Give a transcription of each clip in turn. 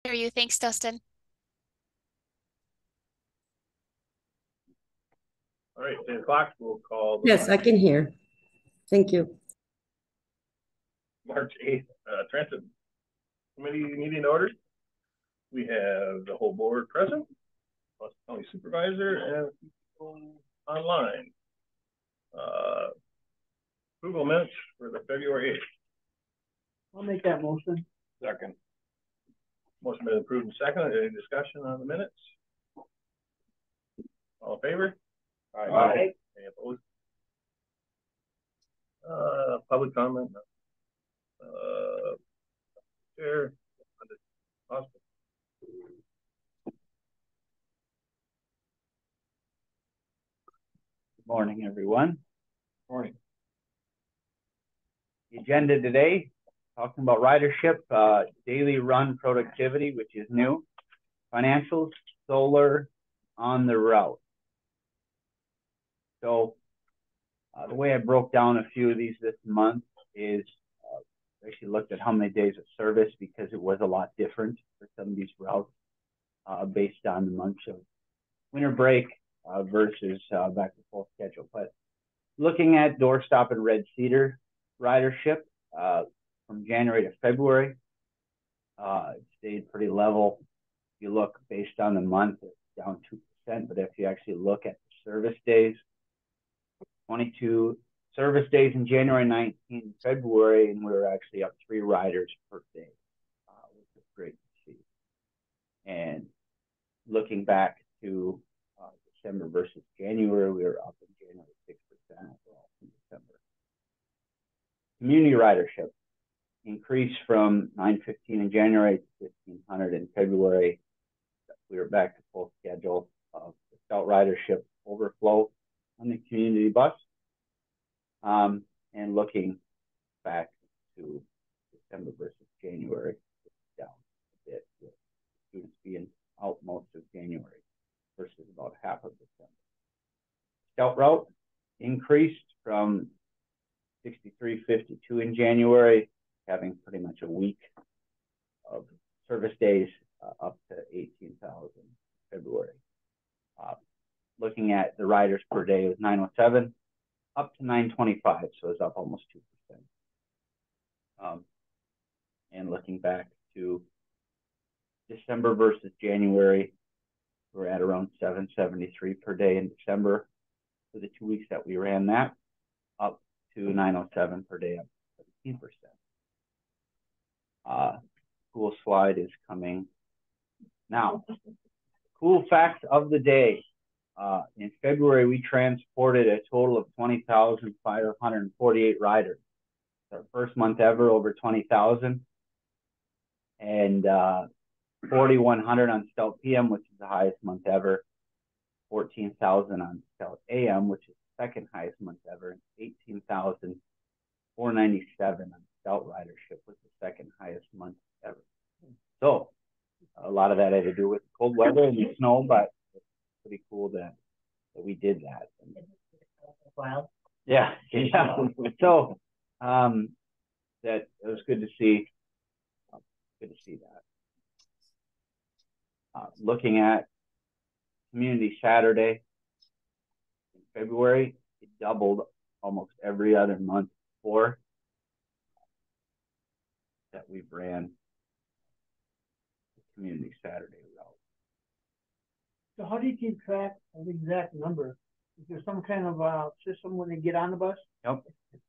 hear you. Thanks, Dustin. All right, 10 o'clock, we'll call. Yes, I can hear. Thank you. March 8th, Transit Committee meeting order. We have the whole board present, plus the county supervisor and people online. Approval minutes for the February 8th. I'll make that motion. Second. Motion been approved and seconded. Any discussion on the minutes? All in favor? Aye. Any opposed? Public comment. Chair. Good morning, everyone. Morning. The agenda today, talking about ridership, daily run productivity, which is new, financials, solar, on the route. So the way I broke down a few of these this month is I actually looked at how many days of service because it was a lot different for some of these routes based on the months of winter break versus back to full schedule. But looking at doorstop and Red Cedar ridership from January to February, it stayed pretty level. If you look based on the month, it's down 2%. But if you actually look at the service days, 22 service days in January, 19 February, and we were actually up 3 riders per day, which is great to see. And looking back to December versus January, we were up in January 6% overall in December. Community ridership increased from 915 in January to 1500 in February. We were back to full schedule of the Scout ridership overflow on the community bus. And looking back to December versus January, it's down a bit with students being out most of January versus about half of December. Scout route increased from 6,352 in January, having pretty much a week of service days up to 18,000 in February. Looking at the riders per day, it was 907 up to 925, so it's up almost 2%. And looking back to December versus January, we're at around 773 per day in December for the 2 weeks that we ran that, up to 907 per day, up 17%. Cool slide is coming now. Cool facts of the day. In February, we transported a total of 20,548 riders. It's our first month ever over 20,000. And 4,100 on Scout PM, which is the highest month ever. 14,000 on Scout AM, which is the second highest month ever. And 18,497 on Scout ridership, which is the second highest month ever. So a lot of that had to do with cold weather and the snow, but pretty cool that we did that. Wow. Yeah. So that it was good to see. Good to see that. Looking at Community Saturday in February, it doubled almost every other month before that we've ran the Community Saturday route. So how do you keep track of the exact number? Is there some kind of system when they get on the bus? Yep.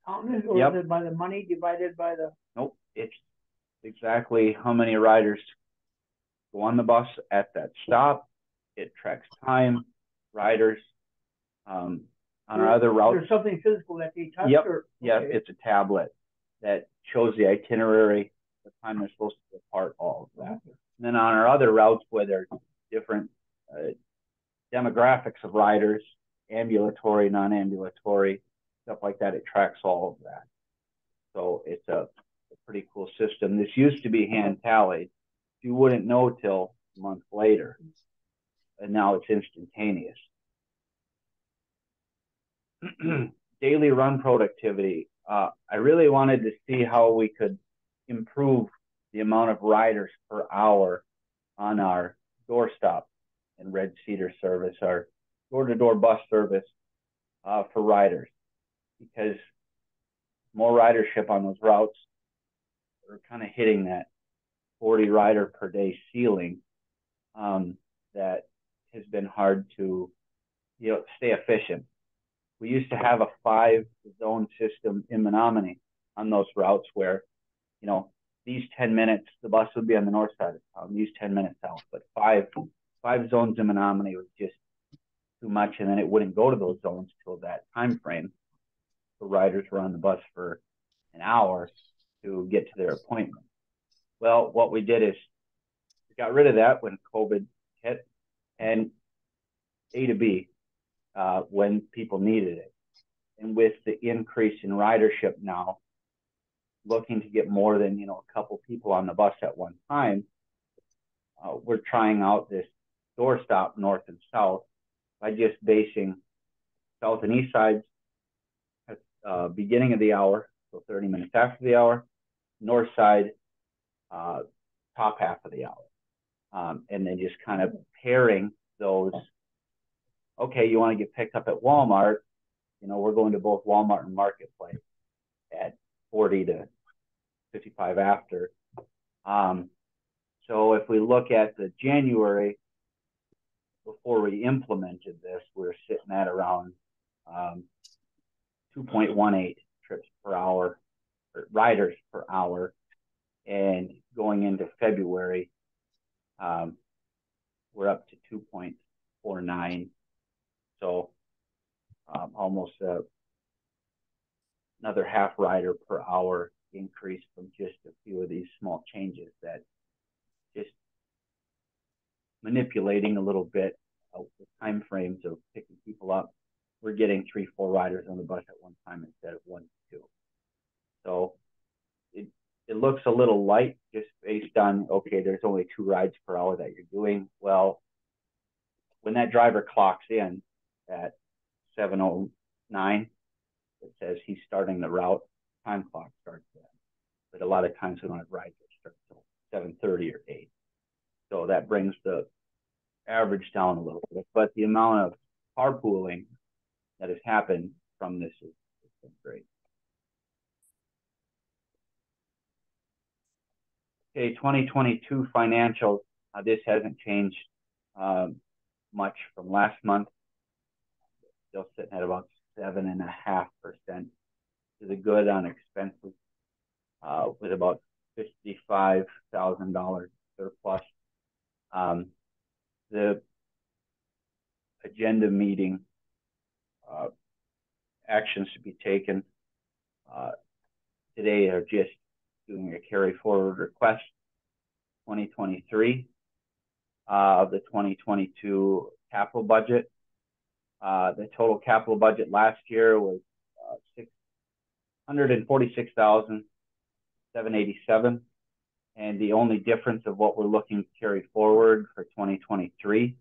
Counting it, or Yep. is it by the money divided by the? Nope. It's exactly how many riders go on the bus at that stop. It tracks time, riders. On our other routes. There's something physical that they touch? Yep. Or, Yeah, okay. it's a tablet that shows the itinerary, the time they're supposed to depart, all of that. Okay. And then on our other routes where there's different demographics of riders, ambulatory, non-ambulatory, stuff like that, it tracks all of that. So it's a pretty cool system. This used to be hand tallied. You wouldn't know till a month later. And now it's instantaneous. Daily run productivity. I really wanted to see how we could improve the amount of riders per hour on our doorstop and Red Cedar service, our door-to-door bus service for riders, because more ridership on those routes are kind of hitting that 40 rider per day ceiling that has been hard to stay efficient. We used to have a 5-zone system in Menominee on those routes where, these 10 minutes, the bus would be on the north side of town, these 10 minutes south, but five zones in Menominee was just too much, and then it wouldn't go to those zones till that time frame. The riders were on the bus for an hour to get to their appointment. Well, what we did is we got rid of that when COVID hit, and A to B when people needed it. And with the increase in ridership now, looking to get more than a couple people on the bus at one time, we're trying out this doorstop north and south by just basing south and east sides at beginning of the hour, so 30 minutes after the hour, north side top half of the hour, and then just kind of pairing those. Okay, you want to get picked up at Walmart, we're going to both Walmart and Marketplace at 40 to 55 after. So if we look at the January, before we implemented this, we're sitting at around 2.18 trips per hour, or riders per hour. And going into February, we're up to 2.49. So almost another half rider per hour increase from just a few of these small changes that just manipulating a little bit the time frames of picking people up. We're getting 3-4 riders on the bus at one time instead of 1-2. So it looks a little light just based on, okay, there's only 2 rides per hour that you're doing. Well, when that driver clocks in at 7:09, it says he's starting the route, time clock starts then. But a lot of times we don't have rides that start until 7:30 or 8. So that brings the average down a little bit. But the amount of carpooling that has happened from this has been great. Okay, 2022 financials. This hasn't changed much from last month. Still sitting at about 7.5% to the good on expenses, with about $55,000 surplus. The agenda meeting actions to be taken today are just doing a carry forward request 2023 of the 2022 capital budget. The total capital budget last year was $646,787, and the only difference of what we're looking to carry forward for 2023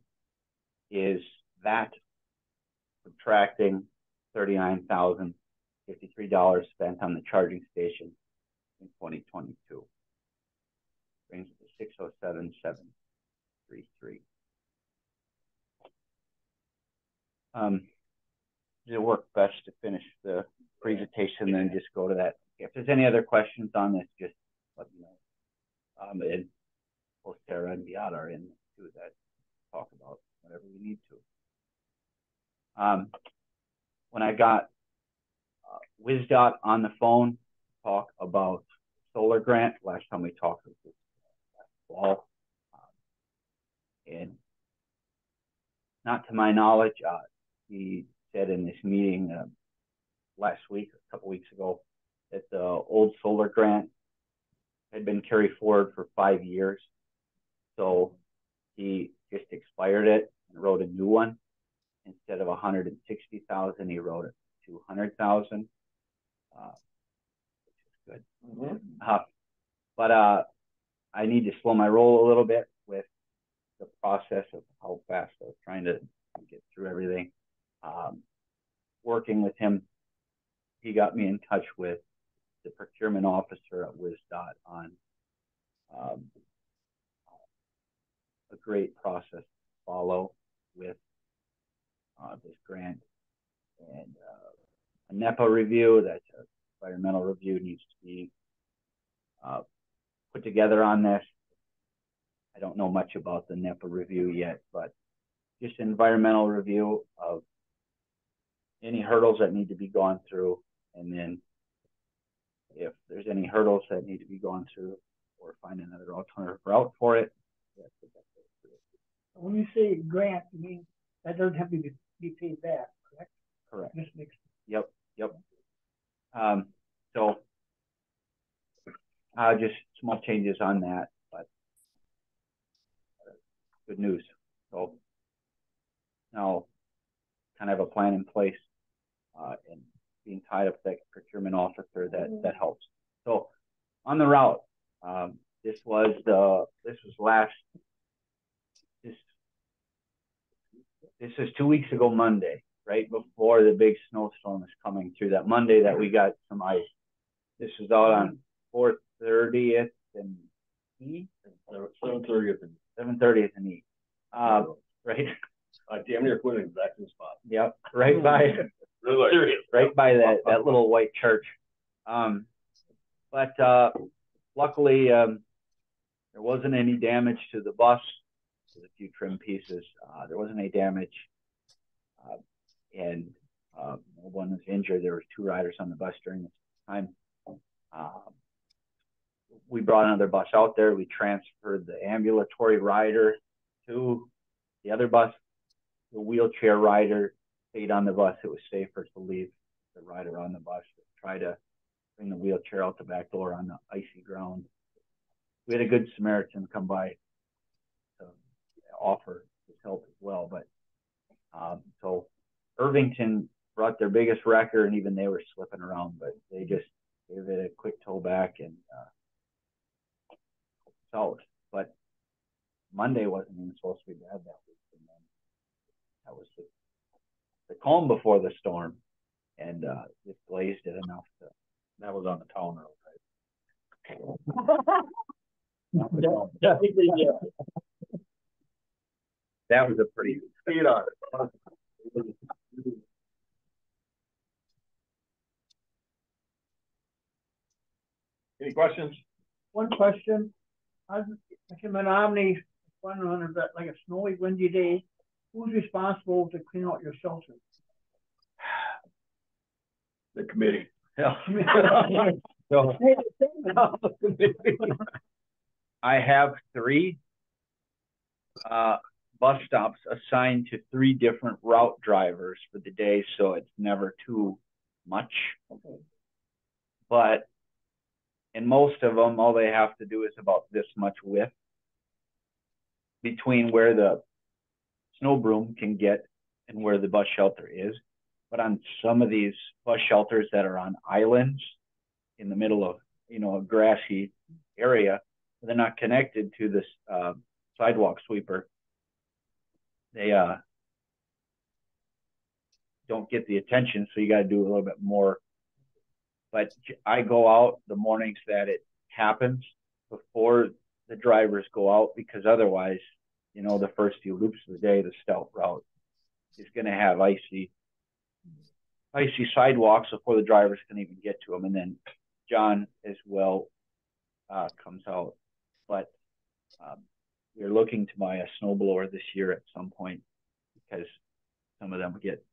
is that subtracting $39,053 spent on the charging station in 2022. Brings it to 607,733. It'll work best to finish the presentation, then just go to that. If there's any other questions on this, just let me know. And both Sarah and Beata are in too, that talk about whatever we need to. When I got WisDOT on the phone to talk about solar grant, last time we talked was last fall, and not to my knowledge, he said in this meeting last week, a couple weeks ago, that the old solar grant had been carried forward for 5 years. So he just expired it and wrote a new one. Instead of 160,000, he wrote it 200,000, which is good. Mm-hmm. But I need to slow my roll a little bit with the process of how fast I was trying to get through everything. Working with him, he got me in touch with the procurement officer at WisDOT on great process to follow with this grant. And a NEPA review, that's an environmental review, needs to be put together on this. I don't know much about the NEPA review yet, but just an environmental review of any hurdles that need to be gone through, and then if there's any hurdles that need to be gone through, or find another alternative route for it. When you say grant, you mean that doesn't have to be paid back, correct? Correct. Just makes. Yep. So just small changes on that, but good news. So now kind of have a plan in place, and being tied up with that procurement officer that helps. So on the route, this was 2 weeks ago Monday, right before the big snowstorm is coming through. That Monday that we got some ice. This was out on 430th and E. 730th and 730th and E. Right. I damn near put it in the exact same spot. Yep. Right by right by that little white church. But luckily there wasn't any damage to the bus. There's a few trim pieces. There wasn't any damage, and no one was injured. There were 2 riders on the bus during this time. We brought another bus out there. We transferred the ambulatory rider to the other bus. The wheelchair rider stayed on the bus. It was safer to leave the rider on the bus. Try to bring the wheelchair out the back door on the icy ground. We had a good Samaritan come by to offer his help as well. But so Irvington brought their biggest wrecker, and even they were slipping around, but they just gave it a quick tow back and out. But Monday wasn't even supposed to be bad that week. And then that was the calm before the storm, and just glazed it enough to. That was on the town road, That was a pretty speed on it. Any questions? One question. I came in Omni, wondering if that like a snowy, windy day, who's responsible to clean out your shelter? The committee. Yeah. So, I have 3 bus stops assigned to 3 different route drivers for the day, so it's never too much. Okay. But in most of them, all they have to do is about this much width between where the snow broom can get and where the bus shelter is. But on some of these bus shelters that are on islands in the middle of, a grassy area, they're not connected to this sidewalk sweeper. They don't get the attention, so you got to do a little bit more. But I go out the mornings that it happens before the drivers go out, because otherwise, the first few loops of the day, the stout route is going to have icy sidewalks before the drivers can even get to them. And then John as well comes out. But we're looking to buy a snowblower this year at some point, because some of them get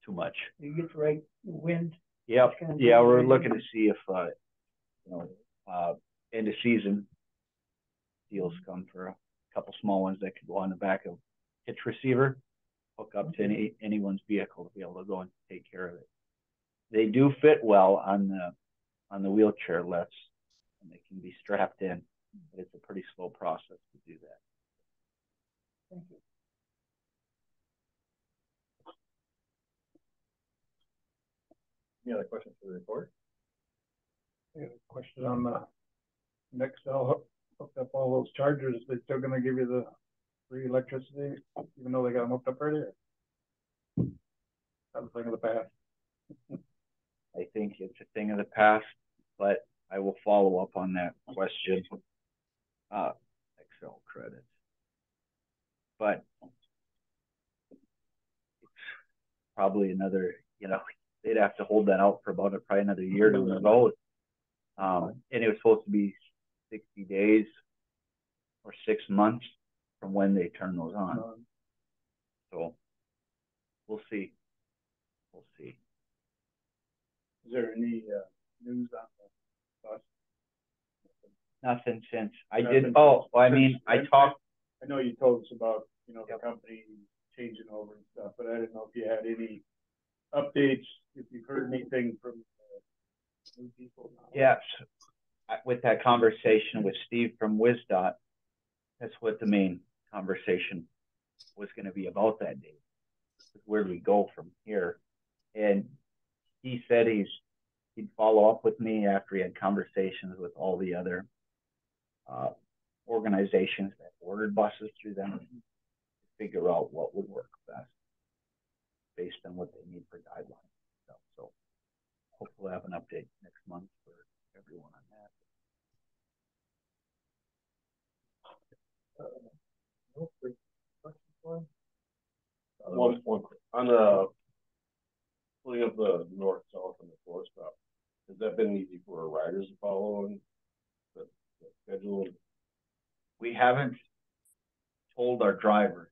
too much. You get the right wind. Yep. Yeah, we're looking to see if end of season deals come for a couple small ones that could go on the back of hitch receiver, hook up to anyone's vehicle to be able to go and take care of it. They do fit well on the wheelchair lifts, and they can be strapped in, but it's a pretty slow process to do that. Thank you. Any other questions for the report? I have a question on the Nextel hooked up all those chargers. They're still going to give you the free electricity, even though they got them hooked up already? That's a thing of the past. I think it's a thing of the past, but I will follow up on that question. Excel credits. but it's probably another, they'd have to hold that out for probably another year down the road. And it was supposed to be 60 days or 6 months from when they turn those on. So we'll see. We'll see. Is there any news on the bus? Nothing since I Nothing did. Oh, well, I since- mean, I talked. I know you told us about, the company changing over and stuff, but I didn't know if you had any updates, if you've heard anything from new people. Yes, with that conversation with Steve from WisDOT, that's what the main conversation was going to be about that day. Where do we go from here? And he said he'd follow up with me after he had conversations with all the other organizations that ordered buses through them to figure out what would work best based on what they need for guidelines and stuff. So hopefully I'll have an update next month for everyone on that. One on the pulling up the north south and the four stop. Has that been easy for riders to follow and the schedule? We haven't told our drivers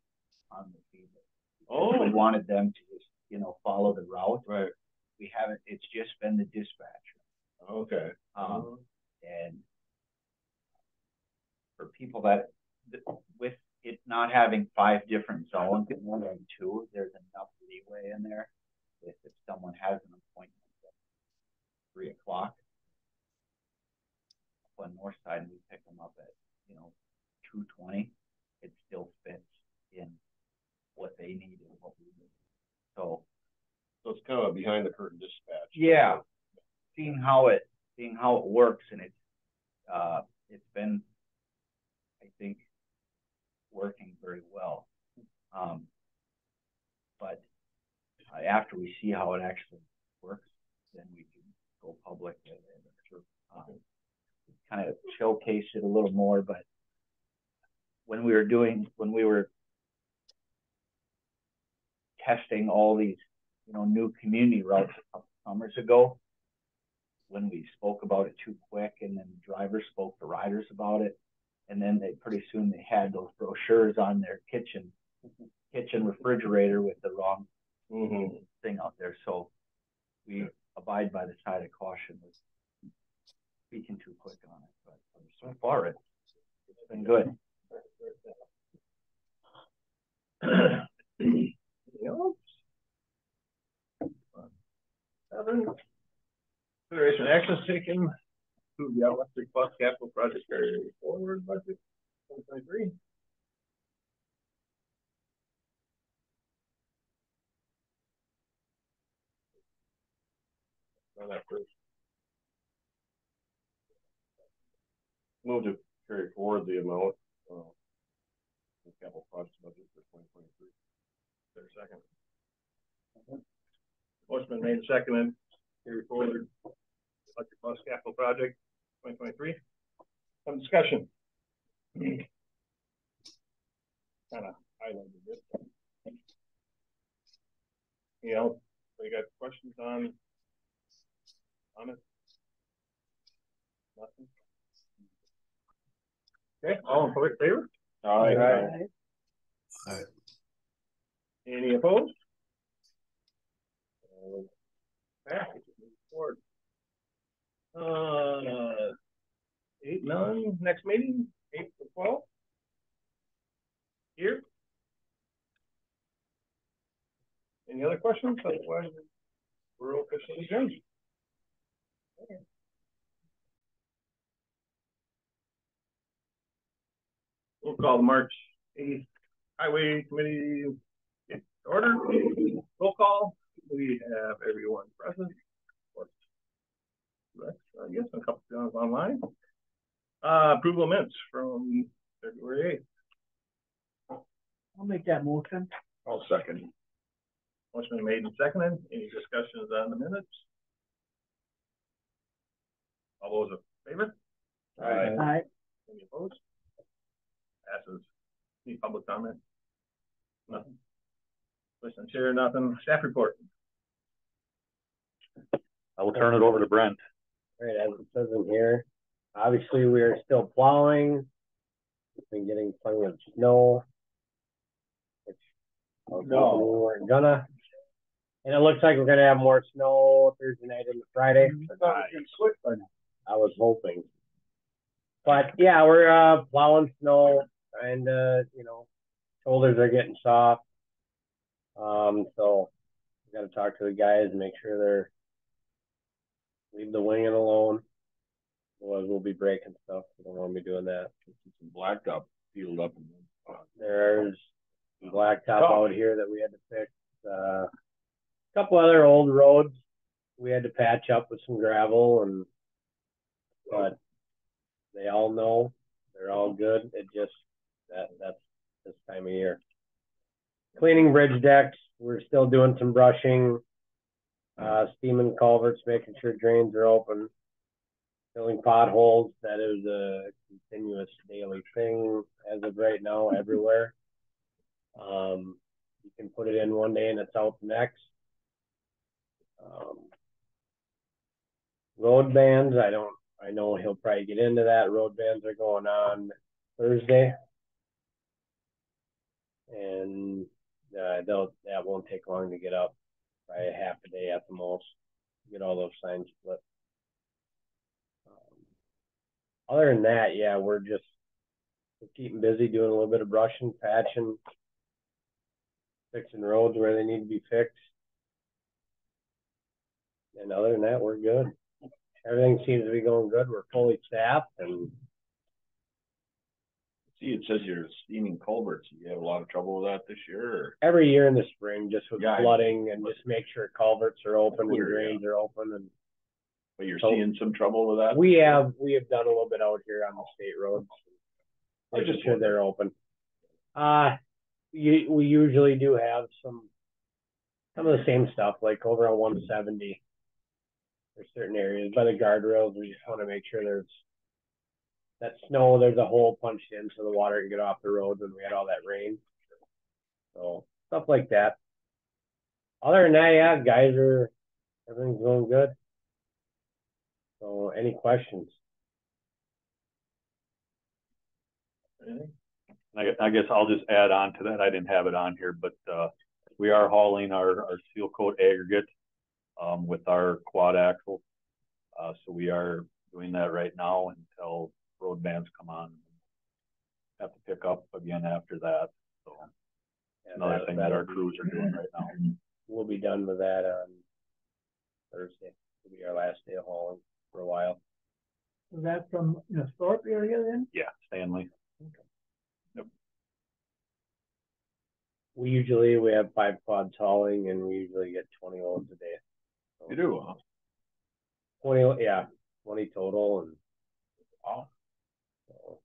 on the feedback. Oh, We wanted them to just, follow the route. right. We haven't, it's just been the dispatcher. Okay. And for people that, with it not having 5 different zones, and only having 2, there's enough leeway in there. If someone has an appointment at 3 o'clock on the north side, and we pick them up at, 2:20, it still fits in what they need and what we need. So it's kind of a behind the curtain dispatch. yeah, seeing how it works, and it's been, I think, working very well. But after we see how it actually works, then we can go public and kind of showcase it a little more. But when we were testing all these, new community routes a couple summers ago, when we spoke about it too quick, and then drivers spoke to riders about it, and then pretty soon they had those brochures on their kitchen refrigerator with the wrong thing out there. So we abide by the side of caution with speaking too quick on it. But so far it's been good. Consideration action taken to the electric bus capital project carry forward budget 2023. On that first. Move to carry forward the amount the capital project budget for 2023. Is there a second? Motion been made, seconded, carry forward electric bus capital project 2023. Some discussion. Kind of highlighted it. You got questions on it? Nothing. Okay, all in favor? Aye. Any opposed? Forward. 8, none. Next meeting, 8 to 12. Here. Any other questions? Otherwise, we're officially adjourned. We'll call the March 8th Highway Committee in order. Roll call. We have everyone present. I guess a couple of online. Approval of minutes from February 8th. I'll make that motion. I'll second. Motion made and seconded. Any discussions on the minutes? All those in favor? Aye. Any opposed? Passes. Any public comment? Nothing. Listen, here, nothing. Staff report. I will turn it over to Brent. All right, as it says in here, obviously we are still plowing. We've been getting plenty of snow, which I was hoping we weren't gonna. And it looks like we're gonna have more snow Thursday night into Friday. I was hoping. But yeah, we're plowing snow and shoulders are getting soft. So we gotta talk to the guys and make sure they're leave the winging alone. Otherwise we'll be breaking stuff. We don't want to be doing that. Some blacktop peeled up. There's some blacktop out here that we had to fix. A couple other old roads we had to patch up with some gravel, but they all know they're all good. It just that's this time of year. Cleaning bridge decks. We're still doing some brushing, steaming culverts, making sure drains are open, filling potholes. That is a continuous daily thing as of right now everywhere. You can put it in one day and it's out the next. Road bans, I know he'll probably get into that. Road bans are going on Thursday. And that won't take long to get up. Probably half a day at the most. Get all those signs flipped. Other than that, yeah, we're keeping busy doing a little bit of brushing, patching, fixing roads where they need to be fixed. And other than that, we're good. Everything seems to be going good. We're fully staffed and See, it says you're steaming culverts. You have a lot of trouble with that this year? Or? every year in the spring, just with flooding and just make sure culverts are open and drains are open. But you're seeing some trouble with that? We have done a little bit out here on the state roads. Making sure they're open. We usually do have some of the same stuff, like over on 170. There's certain areas by the guardrails. We just want to make sure there's that snow, there's a hole punched in so the water can get off the road when we had all that rain. So stuff like that. Other than that, yeah, guys everything's going good. So any questions? I guess I'll just add on to that. I didn't have it on here, but we are hauling our seal coat aggregate with our quad axle. So we are doing that right now until road bans come on. Have to pick up again after that. So another thing that our crews are doing right now. We'll be done with that on Thursday. It'll be our last day of hauling for a while. Is that from the Thorpe area then? Yeah, Stanley. Yep. We have 5 quads hauling and we usually get 20 loads a day. So you do, huh? 20 total. And wow. So,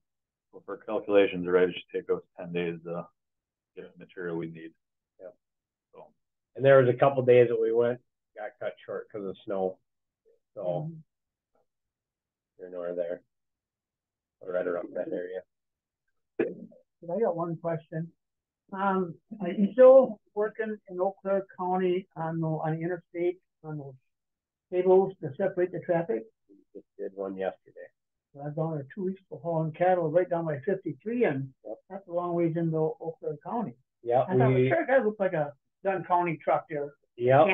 well, for calculations, right, it should take us 10 days to get the material we need. Yeah. So, and there was a couple days that we got cut short because of snow. So here nor there. Right around that area. I got one question. Are you still working in Eau Claire County on the interstate on those tables to separate the traffic? We just did one yesterday. I've gone there 2 weeks for hauling cattle right down by 53, and that's a long ways into Eau Claire County. Yeah, I thought, sure, that looked like a Dunn County truck there. Yeah.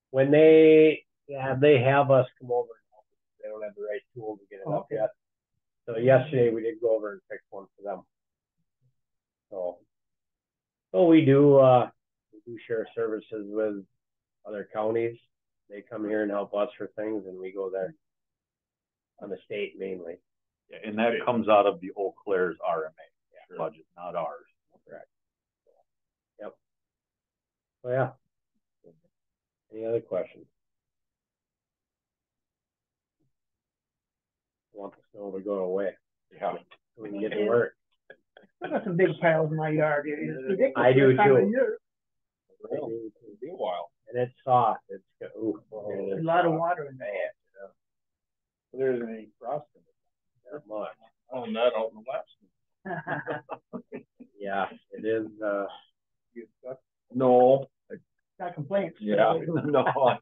When they have us come over and help. They don't have the right tool to get it up yet. So yesterday we did go over and fix one for them. So we do share services with other counties. They come here and help us for things, and we go there on the state mainly. Yeah, and that comes out of the Eau Claire's RMA budget, not ours. Correct. Yep. So yeah. Any other questions? I want the snow to go away. Yeah. So we can get to work. I got some big piles in my yard. I do too. It'll be a while. And it's soft. It's There's a lot of water in there. There isn't any frost in it. Not much. Oh, not out in the west. Yeah, it is. No, Got complaints? yeah, no. I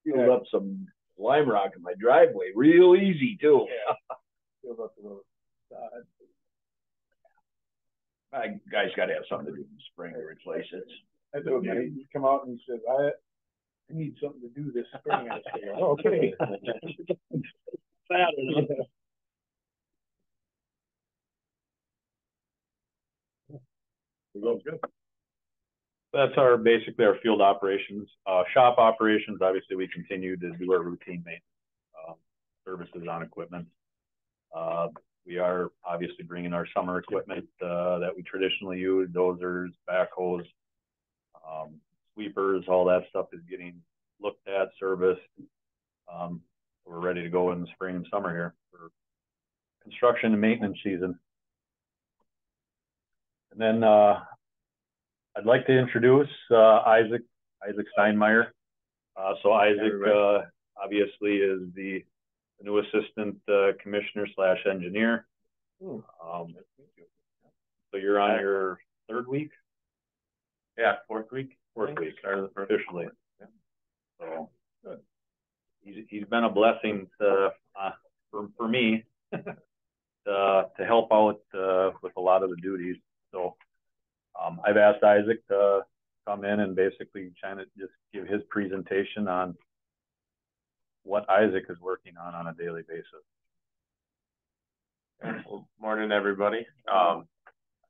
filled up some lime rock in my driveway real easy too. Filled up the road. My guy's got to have something to do in the spring to replace it. I told him, he come out and he said, I need something to do this spring. I said, okay. Good. That's our, basically our field operations. Shop operations, obviously we continue to do our routine maintenance, services on equipment. We are obviously bringing our summer equipment that we traditionally use, dozers, backhoes, sweepers, all that stuff is getting looked at, serviced. We're ready to go in the spring and summer here for construction and maintenance season. And then I'd like to introduce Isaac Steinmeier. So Isaac obviously is the new assistant commissioner / engineer. So you're on your third week? Yeah, fourth week. Started officially. Yeah. So good. He's been a blessing for me to help out with a lot of the duties. So I've asked Isaac to come in and basically kind of just give his presentation on what Isaac is working on a daily basis. Well, morning, everybody.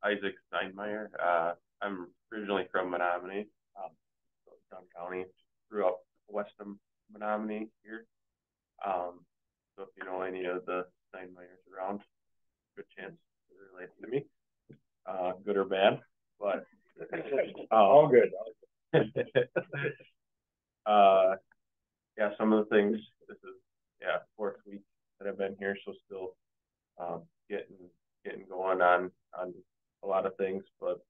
Isaac Steinmeier. I'm originally from Menominee, Dunn County. Grew up west of Menominee here. So if you know any of the Steinmeiers around, good chance to relate to me, good or bad. But all good. Yeah, some of the things. This is fourth week that I've been here, so still getting going on a lot of things. But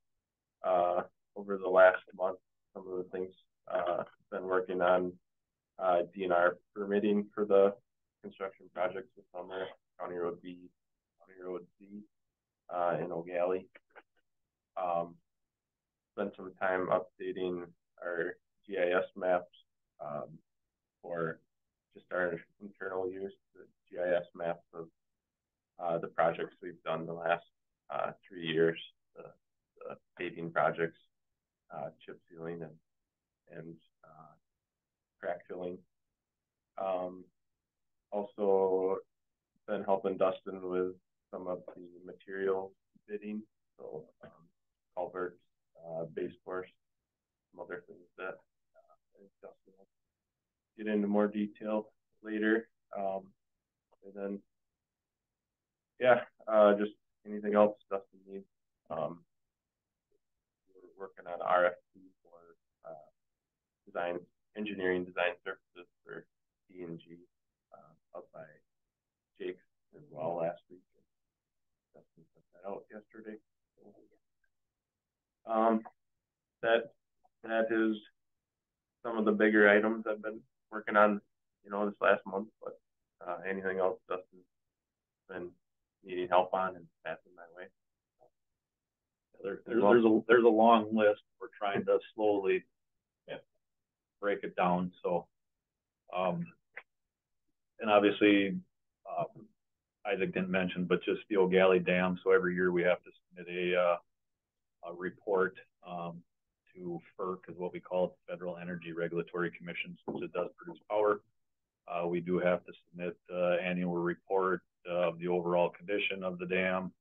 over the last month, some of the things I've been working on DNR permitting for the construction projects this summer, County Road B, County Road C in O'Galley. Spent some time updating our GIS maps for just our internal use, the GIS maps of the projects we've done the last 3 years, the paving projects, chip sealing and crack filling. Also been helping Dustin with some of the material bidding, so culverts, base course, some other things that Dustin will get into more detail later. And then just anything else Dustin needs. We're working on RFP for engineering design services for D&G up by Jake's as well last week. Dustin sent that out yesterday. That is some of the bigger items I've been working on, this last month. But anything else Dustin's been needing help on and passing my way. There's a long list. We're trying to slowly break it down. So, and obviously, Isaac didn't mention, but just the O'Galley Dam. So every year we have to submit a report to FERC, is what we call it, the Federal Energy Regulatory Commission, since it does produce power. We do have to submit annual report of the overall condition of the dam,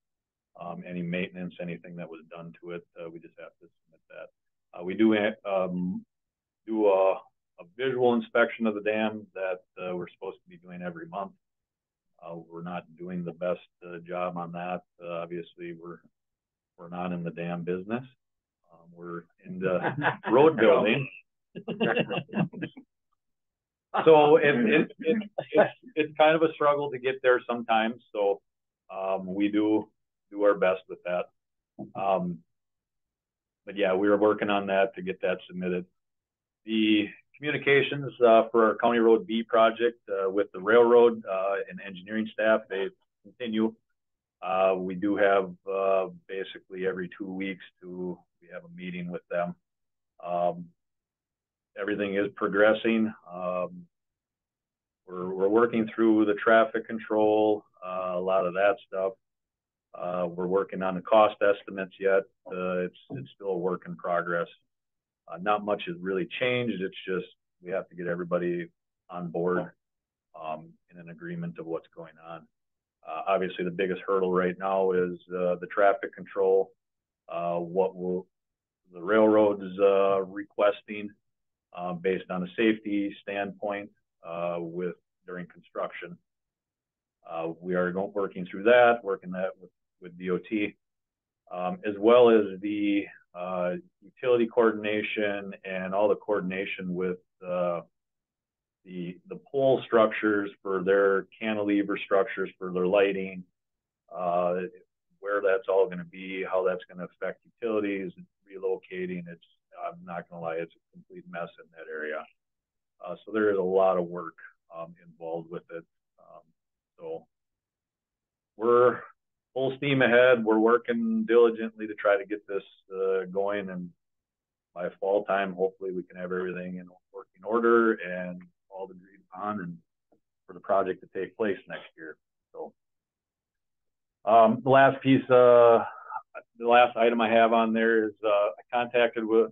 any maintenance, anything that was done to it. We just have to submit that. We do do a visual inspection of the dam that we're supposed to be doing every month. We're not doing the best job on that. Obviously, we're not in the dam business. We're in the road building. So it's kind of a struggle to get there sometimes. So we do our best with that. But yeah, we were working on that to get that submitted. The communications for our County Road B project with the railroad and engineering staff, they continue. We do have basically every 2 weeks we have a meeting with them Everything is progressing. We're working through the traffic control, a lot of that stuff. We're working on the cost estimates yet. It's still a work in progress. Not much has really changed. It's just we have to get everybody on board in an agreement of what's going on. Obviously, the biggest hurdle right now is the traffic control. What will the railroad's requesting based on a safety standpoint during construction. We are working through that, working that with DOT, as well as the utility coordination and all the coordination with the pole structures for their cantilever structures for their lighting, where that's all going to be, how that's going to affect utilities, relocating. I'm not going to lie, it's a complete mess in that area. So there is a lot of work involved with it. So we're full steam ahead. We're working diligently to try to get this going, and by fall time, hopefully we can have everything in working order and all agreed upon, and for the project to take place next year. So the last piece, the last item I have on there is I contracted with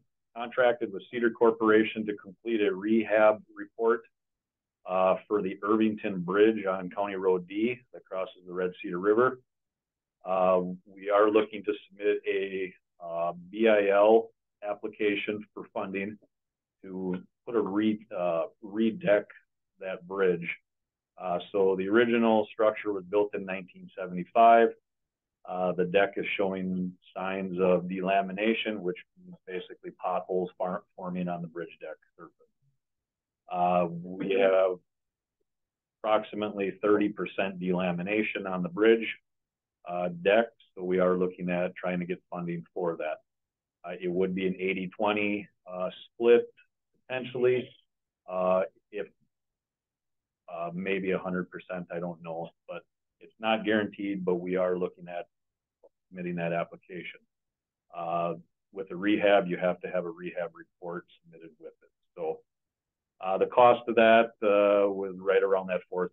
Cedar Corporation to complete a rehab report for the Irvington Bridge on County Road D that crosses the Red Cedar River. We are looking to submit a BIL application for funding to put a redeck that bridge. So the original structure was built in 1975. The deck is showing signs of delamination, which means basically potholes forming on the bridge deck surface. We have approximately 30% delamination on the bridge deck, so we are looking at trying to get funding for that. It would be an 80-20 split potentially, if maybe 100%, I don't know, but it's not guaranteed, but we are looking at submitting that application. With the rehab, you have to have a rehab report submitted with it. So the cost of that was right around that $4,000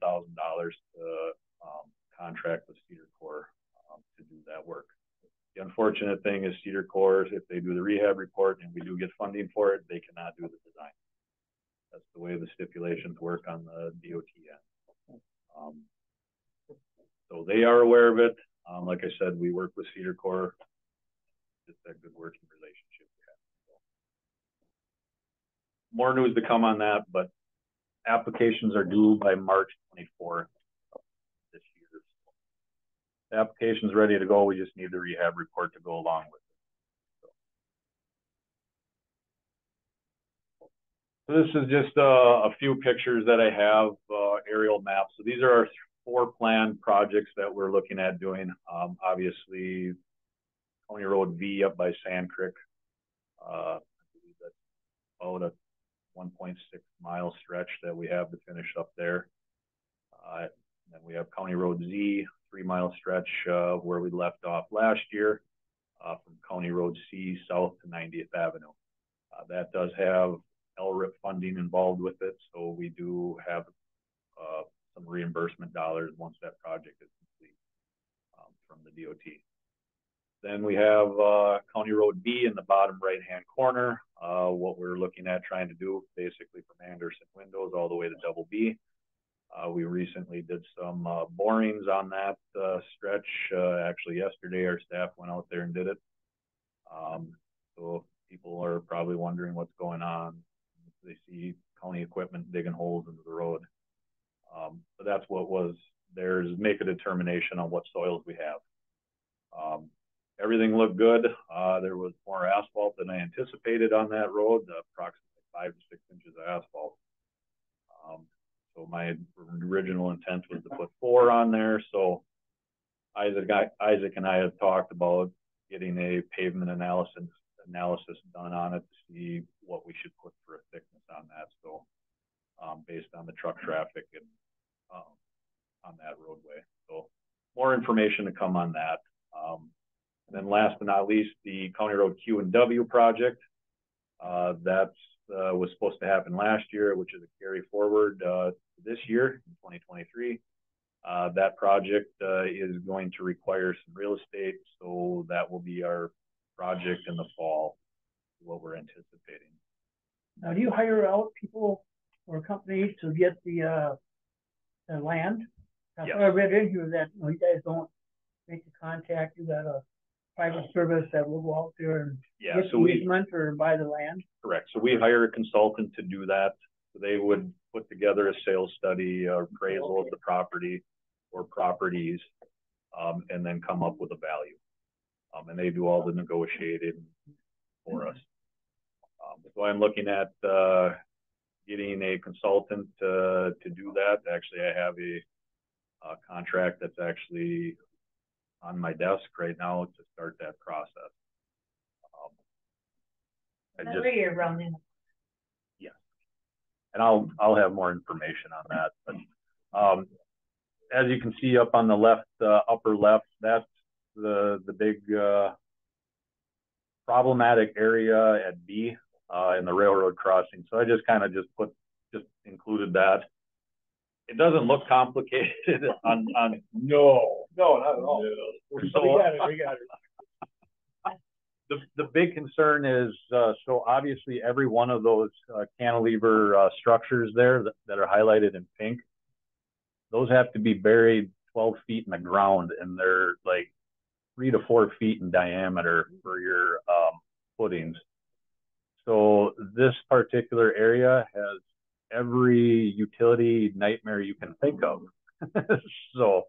contract with Cedar Corps to do that work. The unfortunate thing is Cedar Corps, if they do the rehab report and we do get funding for it, they cannot do the design. That's the way the stipulations work on the DOT end. So they are aware of it. Like I said, we work with Cedar Corps. Just that good working relationship we have. So, more news to come on that, but applications are due by March 24th this year. The application's ready to go. We just need the rehab report to go along with it. So this is just a few pictures that I have, aerial maps. So these are our 4 planned projects that we're looking at doing. Obviously, County Road V up by Sand Creek. I believe that's about a 1.6 mile stretch that we have to finish up there. And then we have County Road Z, 3 mile stretch where we left off last year from County Road C south to 90th Avenue. That does have LRIP funding involved with it, so we do have some reimbursement dollars once that project is complete from the DOT. Then we have County Road B in the bottom right-hand corner. What we're looking at trying to do basically from Anderson Windows all the way to Double B. We recently did some borings on that stretch. Actually yesterday our staff went out there and did it. So people are probably wondering what's going on. They see county equipment digging holes into the road. So that's what was there, is make a determination on what soils we have. Everything looked good. There was more asphalt than I anticipated on that road, approximately 5 to 6 inches of asphalt. So my original intent was to put 4 on there. So Isaac and I have talked about getting a pavement analysis done on it to see what we should put for a thickness on that. So based on the truck traffic and on that roadway. So more information to come on that. And then last but not least, the County Road Q and W project. That's was supposed to happen last year, which is a carry forward this year in 2023. That project is going to require some real estate, so that will be our project in the fall, what we're anticipating. Now, do you hire out people or companies to get the land? That's Yes. what I read in here that, you guys don't make the contact, you got a private service that will go out there and Yeah, get so the we, easement or buy the land? correct. So we hire a consultant to do that. So they would put together a sales study, appraisal of the property or properties, and then come up with a value. And they do all the negotiating for us. So I'm looking at getting a consultant to do that. Actually, I have a contract that's actually on my desk right now to start that process. You're running. Yeah, and I'll have more information on that. But as you can see up on the left, upper left, that's the big problematic area at B in the railroad crossing. So I just kind of just included that. It doesn't look complicated on No, not at all. So, We got it. the big concern is, so obviously every one of those cantilever structures there that are highlighted in pink, those have to be buried 12 feet in the ground, and they're like 3 to 4 feet in diameter for your footings. So this particular area has every utility nightmare you can think of. So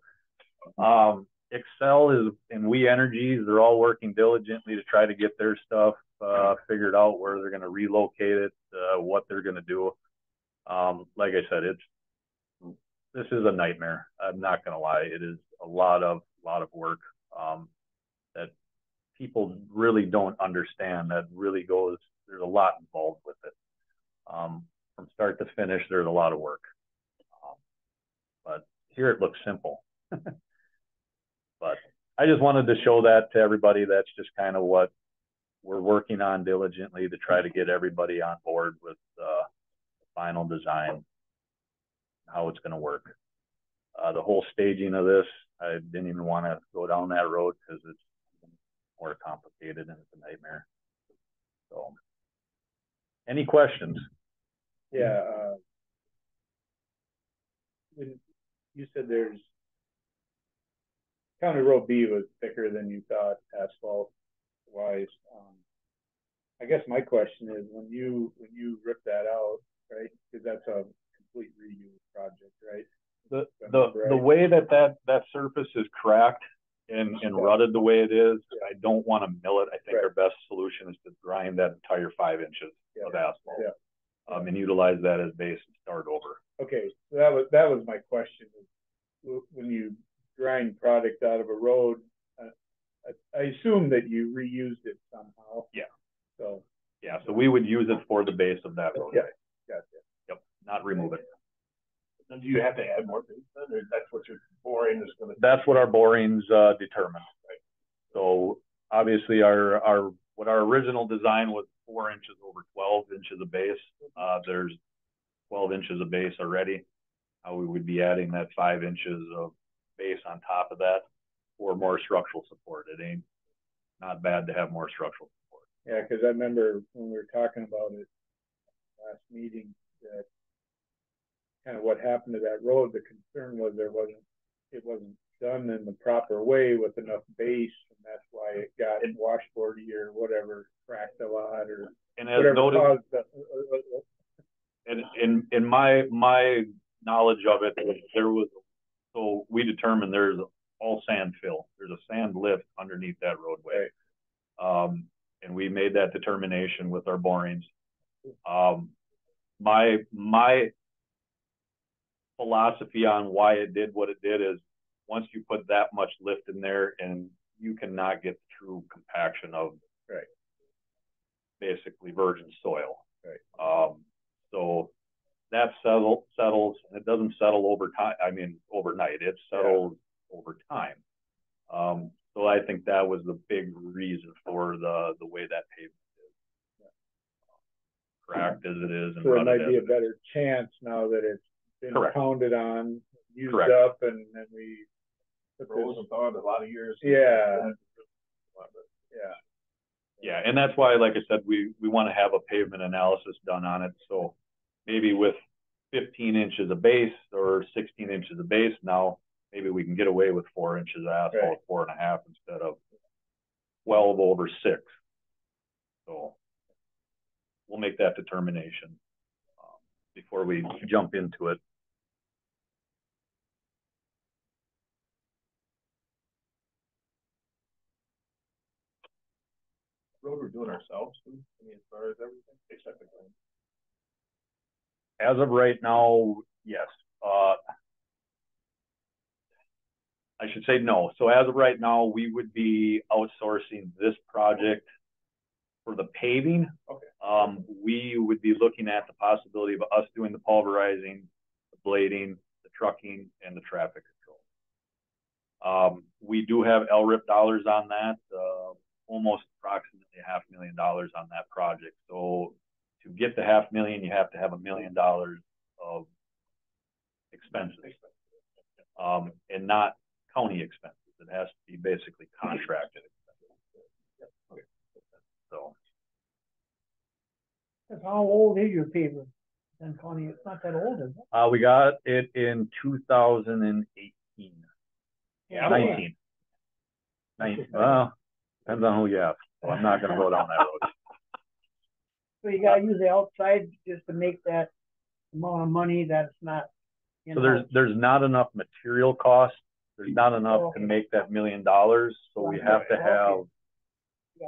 Excel is, and We Energies, they're all working diligently to try to get their stuff figured out, where they're going to relocate it, what they're going to do. Like I said, this is a nightmare. I'm not going to lie. It is a lot of work that people really don't understand. That really goes, there's a lot involved with it. From start to finish, there's a lot of work. But here it looks simple. But I just wanted to show that to everybody. That's just kind of what we're working on diligently to try to get everybody on board with the final design, how it's going to work. The whole staging of this, I didn't even want to go down that road because it's more complicated and it's a nightmare. So, any questions? Yeah, when you said there's County Road B was thicker than you thought asphalt wise. I guess my question is when you rip that out, right? Because that's a complete reuse project, right? The way that surface is cracked and rutted the way it is, I don't want to mill it. I think our best solution is to grind that entire 5 inches of asphalt. And utilize that as base and start over. Okay, so that was my question. When you grind product out of a road, I assume that you reused it somehow. Yeah. So we would use it for the base of that road. Yeah, gotcha. Yep, not remove it. And do you have to add more base then, or that's what your boring is going to? That's what our borings determine. Right. So obviously what our original design was 4 inches over 12 inches of base. There's 12 inches of base already. We would be adding that 5 inches of base on top of that for more structural support. It ain't not bad to have more structural support. Yeah, because I remember when we were talking about it last meeting, that kind of what happened to that road, the concern was it wasn't done in the proper way with enough base, and that's why it got washboardy or whatever, cracked a lot or and as whatever noted, caused the, and in my knowledge of it, so we determined there's all sand fill. There's a sand lift underneath that roadway. Right. And we made that determination with our borings. My philosophy on why it did what it did is once you put that much lift in there, and you cannot get true compaction of basically virgin soil. Right. So that settles, and it doesn't settle over time. I mean, overnight. It settles over time. So I think that was the big reason for the way that pavement is. cracked as it is and So there rutted might be a as it is. better chance now that it's been Correct. pounded on, used Correct. up, and then we. Froze and thawed a lot of years. Yeah. Yeah. Yeah, and that's why, like I said, we want to have a pavement analysis done on it. So maybe with 15 inches of base or 16 inches of base, now maybe we can get away with 4 inches of asphalt, Right. 4.5 instead of 12 over 6. So we'll make that determination before we jump into it. Road we're doing ourselves, too, I mean, as far as everything, except the claim. As of right now, yes. I should say no. So as of right now, we would be outsourcing this project for the paving. Okay. We would be looking at the possibility of us doing the pulverizing, the blading, the trucking, and the traffic control. We do have LRIP dollars on that, almost approximately $500,000 on that project. So to get the $500,000, you have to have $1 million of expenses, and not county expenses. It has to be basically contracted expenses. So. How old is your paver? Dunn County, it's not that old, is it? We got it in 2018. Yeah. 19. Well, depends on who you ask. So I'm not going to go down that road. So you gotta use the outside just to make that amount of money that's not. So there's not enough material cost. There's not enough to make that $1 million. So we have to have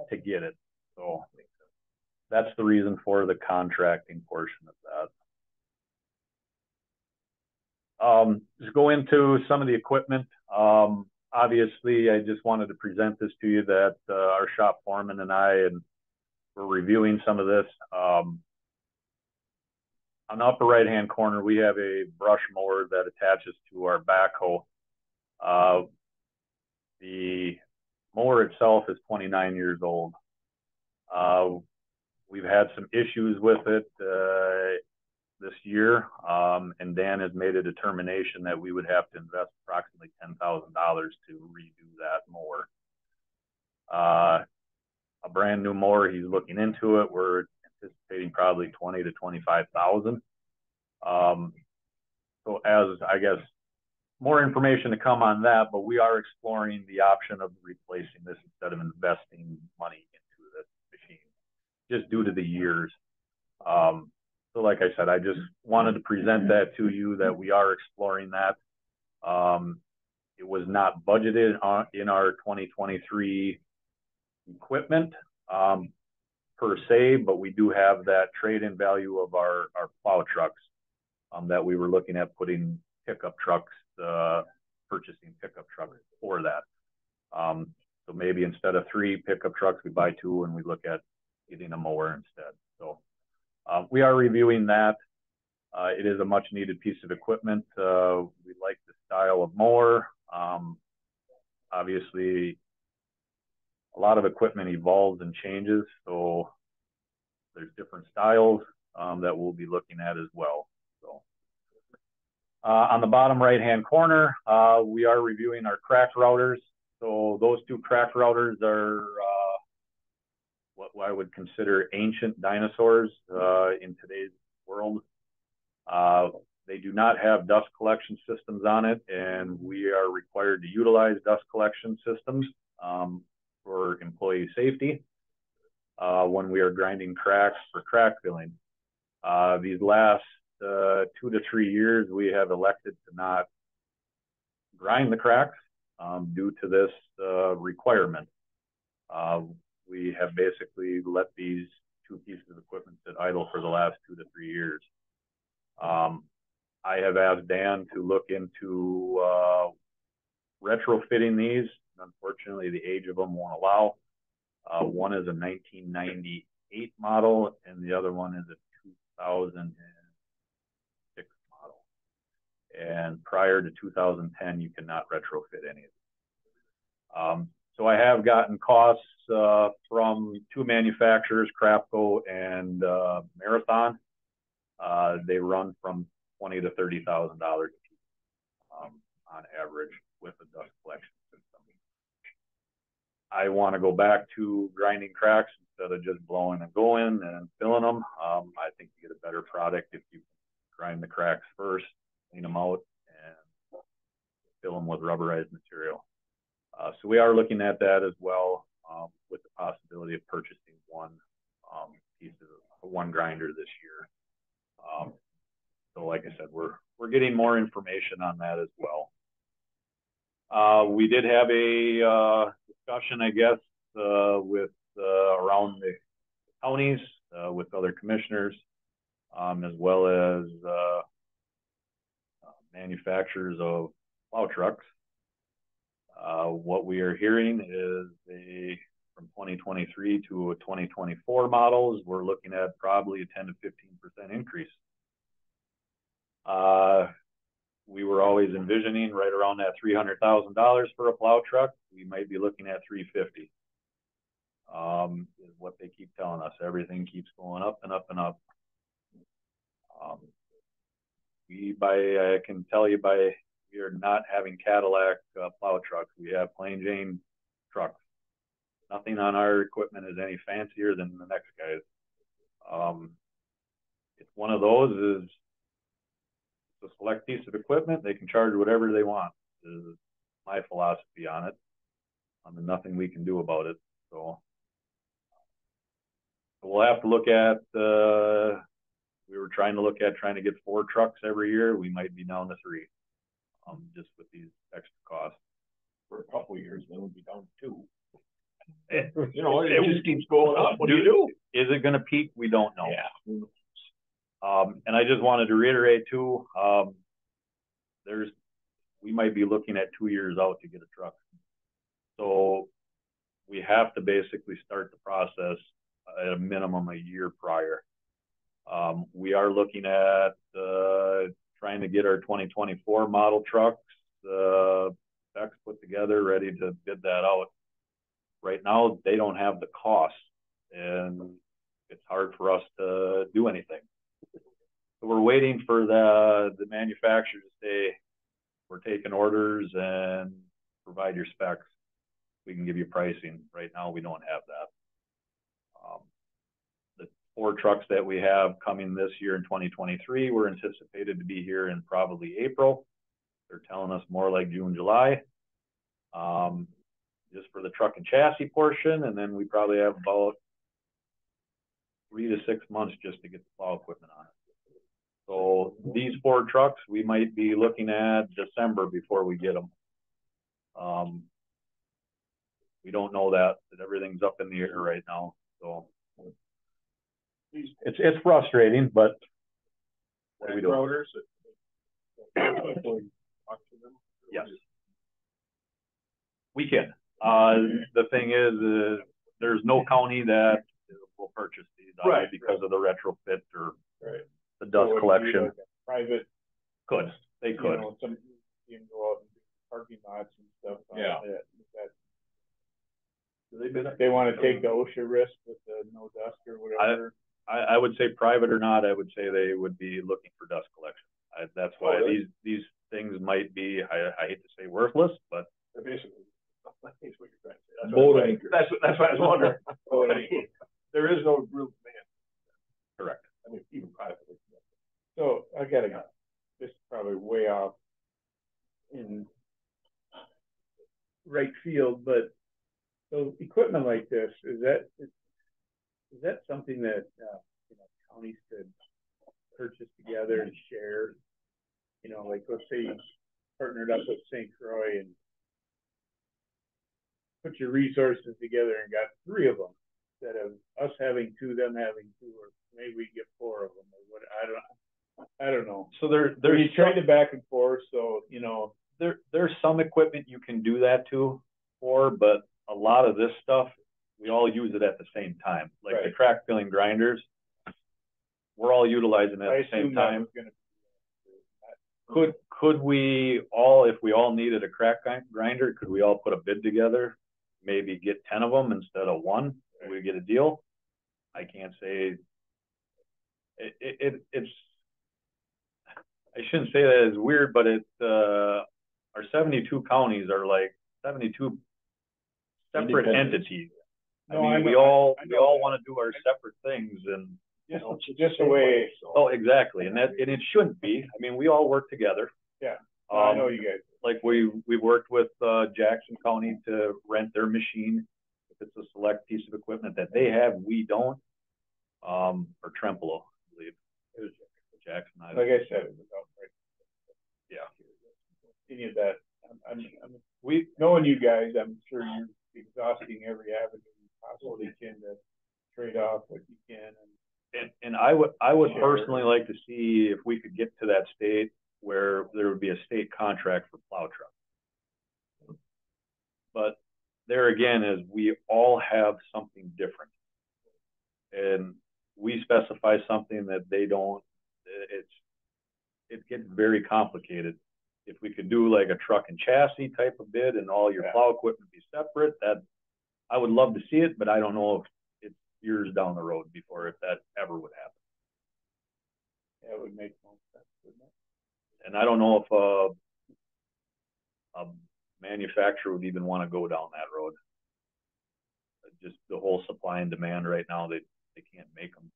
to get it. So that's the reason for the contracting portion of that. Just go into some of the equipment. Obviously, I just wanted to present this to you that our shop foreman and we're reviewing some of this. On the upper right-hand corner, we have a brush mower that attaches to our backhoe. The mower itself is 29 years old. We've had some issues with it this year, and Dan has made a determination that we would have to invest approximately $10,000 to redo that mower. A brand new mower, he's looking into it. We're anticipating probably 20 to 25,000. So as I guess more information to come on that, but we are exploring the option of replacing this instead of investing money into this machine, just due to the years. So like I said, I just wanted to present that to you that we are exploring that. It was not budgeted in our 2023 equipment per se, but we do have that trade-in value of our plow trucks that we were looking at putting pickup trucks, purchasing pickup trucks for that. So maybe instead of 3 pickup trucks, we buy 2 and we look at getting a mower instead. So we are reviewing that. It is a much needed piece of equipment. We like the style of mower. Obviously, a lot of equipment evolves and changes, so there's different styles that we'll be looking at as well. So on the bottom right-hand corner, we are reviewing our crack routers. So those 2 crack routers are what I would consider ancient dinosaurs in today's world. They do not have dust collection systems on it, and we are required to utilize dust collection systems for employee safety when we are grinding cracks for crack filling. These last 2 to 3 years, we have elected to not grind the cracks due to this requirement. We have basically let these 2 pieces of equipment sit idle for the last 2 to 3 years. I have asked Dan to look into retrofitting these. Unfortunately, the age of them won't allow. One is a 1998 model, and the other one is a 2006 model. And prior to 2010, you cannot retrofit any of them. So I have gotten costs from two manufacturers, Crafco and Marathon. They run from $20,000 to $30,000 on average with the dust collection system. I want to go back to grinding cracks instead of just blowing and going and filling them. I think you get a better product if you grind the cracks first, clean them out, and fill them with rubberized material. So we are looking at that as well, with the possibility of purchasing one one grinder this year. So like I said, we're getting more information on that as well. We did have a discussion, I guess, with around the counties, with other commissioners, as well as manufacturers of plow trucks. What we are hearing is from 2023 to 2024 models, we're looking at probably a 10 to 15% increase. We were always envisioning right around that $300,000 for a plow truck. We might be looking at $350,000. Is what they keep telling us. Everything keeps going up and up and up. I can tell you we are not having Cadillac plow trucks. We have plain Jane trucks. Nothing on our equipment is any fancier than the next guy's. It's one of those is a select piece of equipment. They can charge whatever they want. Is my philosophy on it. There's nothing we can do about it. So we'll have to look at. We were trying to get 4 trucks every year. We might be down to 3, just with these extra costs. For a couple of years, then we'll be down to 2. You know, it just keeps going up. What do you do? Is it going to peak? We don't know. Yeah. And I just wanted to reiterate too, we might be looking at 2 years out to get a truck. So we have to basically start the process at a minimum a year prior. We are looking at trying to get our 2024 model trucks specs put together, ready to bid that out. Right now, they don't have the cost, and it's hard for us to do anything. So we're waiting for the manufacturer to say, we're taking orders and provide your specs. We can give you pricing. Right now, we don't have that. The 4 trucks that we have coming this year in 2023 were anticipated to be here in probably April. They're telling us more like June, July, just for the truck and chassis portion. And then we probably have about 3 to 6 months just to get the plow equipment on it. So these 4 trucks, we might be looking at December before we get them. We don't know that everything's up in the air right now. So it's frustrating, but what do we do? Yes, we can. The thing is, there's no county that will purchase these because of the retrofit or the dust collection. Like private they could. You know, some you can go out and do parking lots and stuff. Yeah. They want to take the OSHA risk with the no dust or whatever. I would say private or not, I would say they would be looking for dust collection. That's why these things might be, I hate to say worthless, but basically, that's what you're trying to say. That's what I was wondering. There is no real demand. Correct. I mean, even privately. So I gotta go. This is probably way off in right field, but so equipment like this, is that something that counties could purchase together and share? You know, like let's say you partnered up with St. Croix and put your resources together and got 3 of them instead of us having 2, them having 2, or maybe we get 4 of them or what? I don't know. So there's trying to back and forth. So there's some equipment you can do that for, but a lot of this stuff we all use it at the same time. Like the crack filling grinders, we're all utilizing it at the same time. Could we all, if we all needed a crack grinder, could we all put a bid together? maybe get 10 of them instead of one. We get a deal. I can't say it's, I shouldn't say that it's weird, but our 72 counties are like 72 separate entities. I mean, we all want to do our separate things, and just the way. Oh, exactly, and it shouldn't be. I mean, we all work together. Yeah, I know you guys. Like we worked with Jackson County to rent their machine. If it's a select piece of equipment that they have, we don't. Or Trempolo, I believe. It was Jackson. Like I said, it was outright. Yeah. Any of that. We knowing you guys, I'm sure you're exhausting every avenue you possibly can to trade off what you can. And I would personally like to see if we could get to that state where there would be a state contract for plow trucks. But there again is we all have something different, and we specify something that they don't. It gets very complicated. If we could do like a truck and chassis type of bid and all your plow equipment be separate, that I would love to see it, but I don't know if it's years down the road before if that ever would happen. Yeah, it would make most sense, wouldn't it? And I don't know if a manufacturer would even want to go down that road. Just the whole supply and demand right now, they can't make them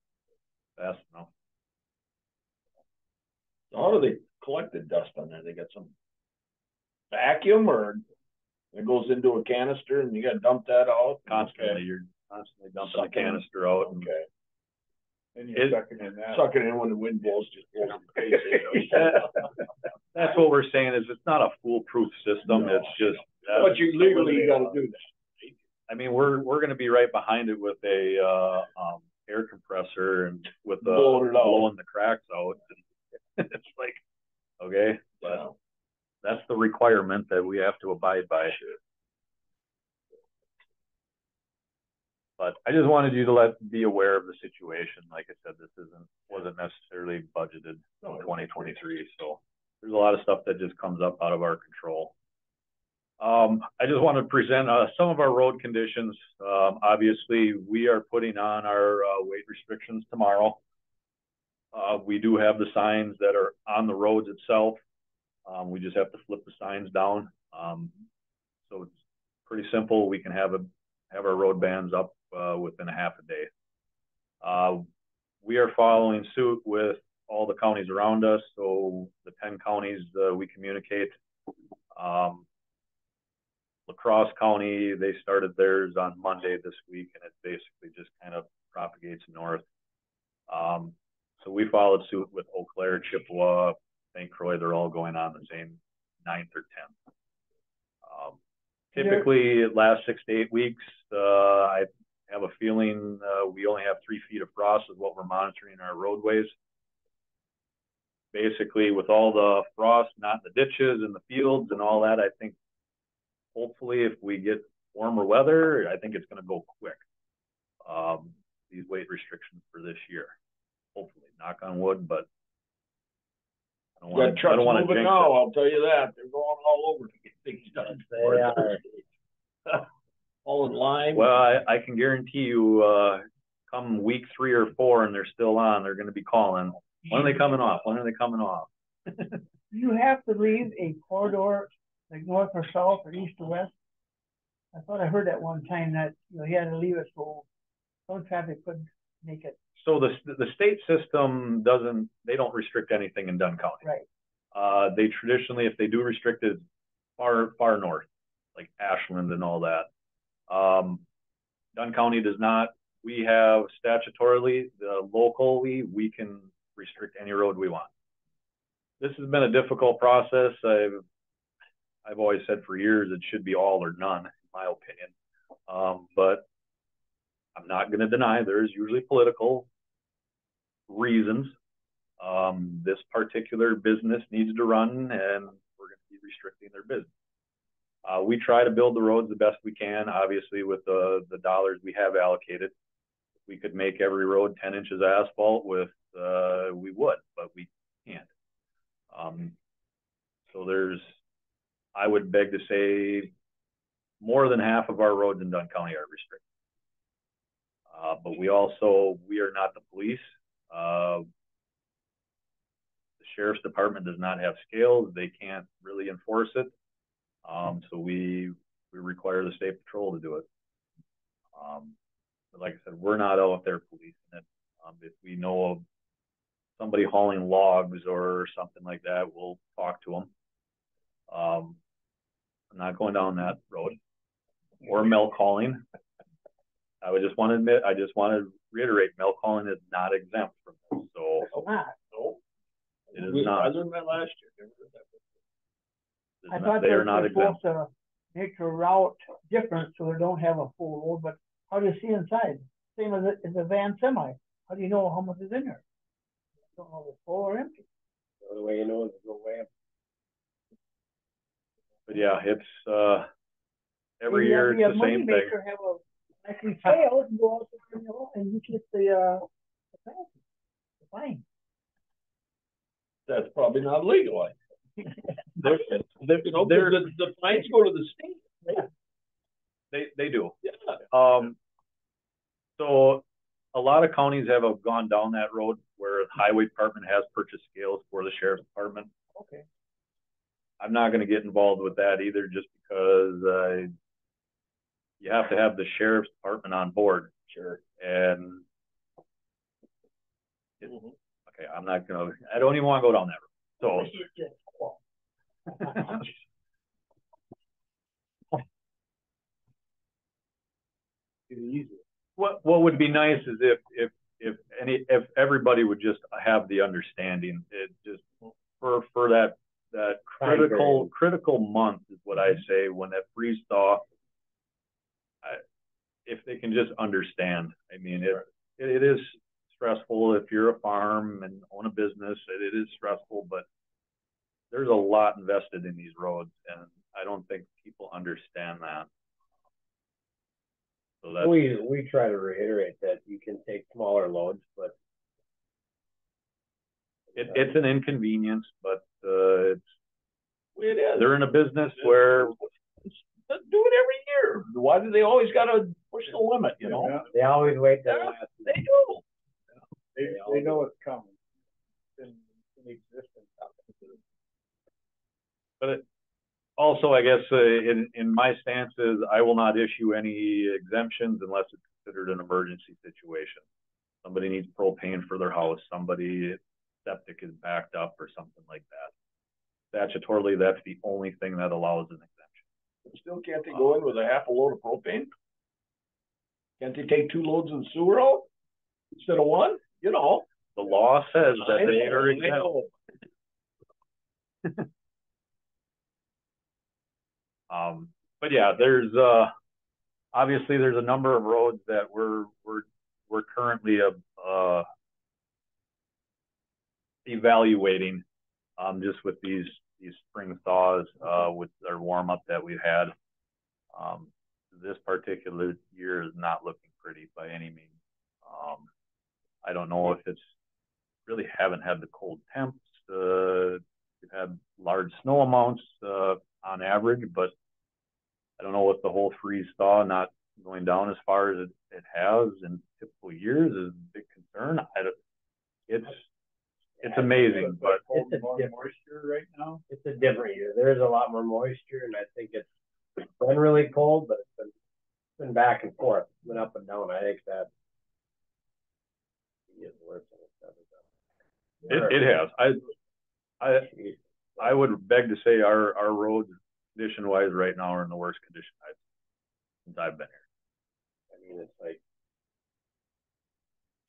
fast enough. So how do they collect the dust on there? They got some vacuum, or it goes into a canister and you got to dump that out? Constantly, okay. You're constantly dumping the canister out. And, okay. And you're sucking in that. Sucking in when the wind blows, just blows the face. That's what we're saying is it's not a foolproof system. No. It's just. But you legally got to do that. I mean, we're going to be right behind it with a air compressor and with blowing the cracks out. It's like, okay, but that's the requirement that we have to abide by. But I just wanted you to be aware of the situation. Like I said, this wasn't necessarily budgeted in 2023, so there's a lot of stuff that just comes up out of our control. I just want to present some of our road conditions. Obviously, we are putting on our weight restrictions tomorrow. We do have the signs that are on the roads itself. We just have to flip the signs down. So it's pretty simple. We can have our road bans up within a half a day. We are following suit with all the counties around us. So the 10 counties we communicate. La Crosse County, they started theirs on Monday this week, and it basically just kind of propagates north. So we followed suit with Eau Claire, Chippewa, St. Croix. They're all going on the same 9th or 10th. Typically, it lasts 6 to 8 weeks. I have a feeling we only have 3 feet of frost is what we're monitoring in our roadways. Basically, with all the frost, not in the ditches and the fields and all that, I think hopefully if we get warmer weather, I think it's going to go quick. These weight restrictions for this year. Hopefully, knock on wood, but I don't want to jinx it. I'll tell you that. They're going all over to get things done. They are. All in line. Well, I can guarantee you, come week 3 or 4 and they're still on, they're going to be calling. When are they coming off? When are they coming off? You have to leave a corridor like north or south or east or west. I thought I heard that one time that you had to leave it so some traffic couldn't make it. So the state system they don't restrict anything in Dunn County. Right. They traditionally, if they do restrict it, far north, like Ashland and all that. Dunn County does not. We have statutorily, locally, we can restrict any road we want. This has been a difficult process. I've always said for years it should be all or none, in my opinion. But I'm not going to deny there's usually political reasons. This particular business needs to run, and we're going to be restricting their business. We try to build the roads the best we can, obviously, with the dollars we have allocated. If we could make every road 10 inches asphalt we would, but we can't. So I would beg to say more than half of our roads in Dunn County are restricted. But we are not the police. The sheriff's department does not have scales. They can't really enforce it. So we require the state patrol to do it. But like I said, we're not out there policing it. If we know of somebody hauling logs or something like that, we'll talk to them. I'm not going down that road. Or milk hauling. I just want to reiterate, milk hauling is not exempt from this. So No. it is not. I learned that last year. I thought they they are were not supposed exempt. to make the route different so they don't have a full load, but how do you see inside? Same as a van semi. How do you know how much is in there? You don't know if it's full or empty. The only way you know is to go way up. But yeah, it's every Maybe year that'd it's be the a same money thing. maker, have a actually sale and go out there, and you get the penalty, the fine. That's probably not legal. They're, The fines go to the state. they do. Yeah. So a lot of counties have gone down that road where the highway department has purchased scales for the sheriff's department. Okay. I'm not going to get involved with that either, just because you have to have the sheriff's department on board. Sure. And okay, I don't even want to go down that road. So what would be nice is if everybody would just have the understanding, it just for that critical month is what I say, when that freeze thaw, if they can just understand. I mean, it is stressful if you're a farm and own a business. It is stressful, but there's a lot invested in these roads, and I don't think people understand that. So that's, we try to reiterate that you can take smaller loads, but it's an inconvenience, but It is. they're in a business where Do it every year. Why do they always got to push the limit? You know. Yeah, they always wait till the last. They do. they know it's coming. It's in existence. but also, I guess in my stance is I will not issue any exemptions unless it's considered an emergency situation. Somebody needs propane for their house. Somebody septic is backed up or something like that. Statutorily, that's the only thing that allows an exemption. Still, can't they go in with a half a load of propane? Can't they take 2 loads of sewer out instead of 1? You know. The law says that they are exempt. But yeah, there's obviously there's a number of roads that we're currently evaluating, just with these spring thaws, with our warm up that we've had. This particular year is not looking pretty by any means. I don't know if it's really haven't had the cold temps. We've had large snow amounts on average, but I don't know if the whole freeze thaw not going down as far as it has in typical years is a big concern. It's amazing, but It's a More different moisture right now. It's a different year. There's a lot more moisture, and I think it's been really cold, but it's been back and forth, it's been up and down. I think that is worse than it's ever done. it has. I would beg to say our roads condition wise right now are in the worst condition since I've been here. I mean, it's like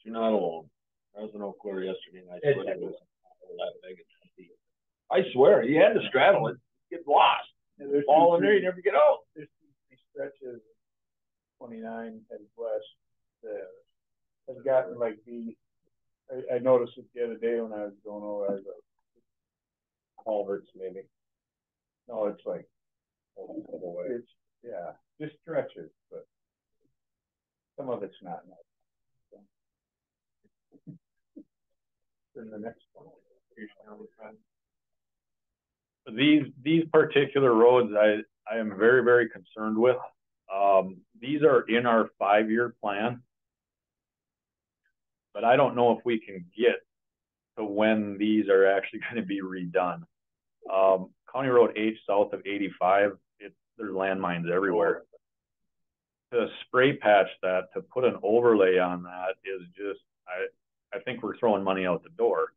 You're not alone. I was in Eau Claire yesterday, and I It's swear it was that big. I swear, you had to straddle it, get lost. And there's Fall in there, you never get out. There's these stretches, 29 heading west, that has gotten like I noticed it the other day when I was going over as a culverts, maybe. no, it's like it's just stretches, but some of it's not nice. In the next one. Here's These particular roads, I am very, very concerned with. These are in our 5-year plan, but I don't know if we can get to when these are actually going to be redone. County Road H south of 85, there's landmines everywhere. To spray patch that, to put an overlay on that is just, I think we're throwing money out the door.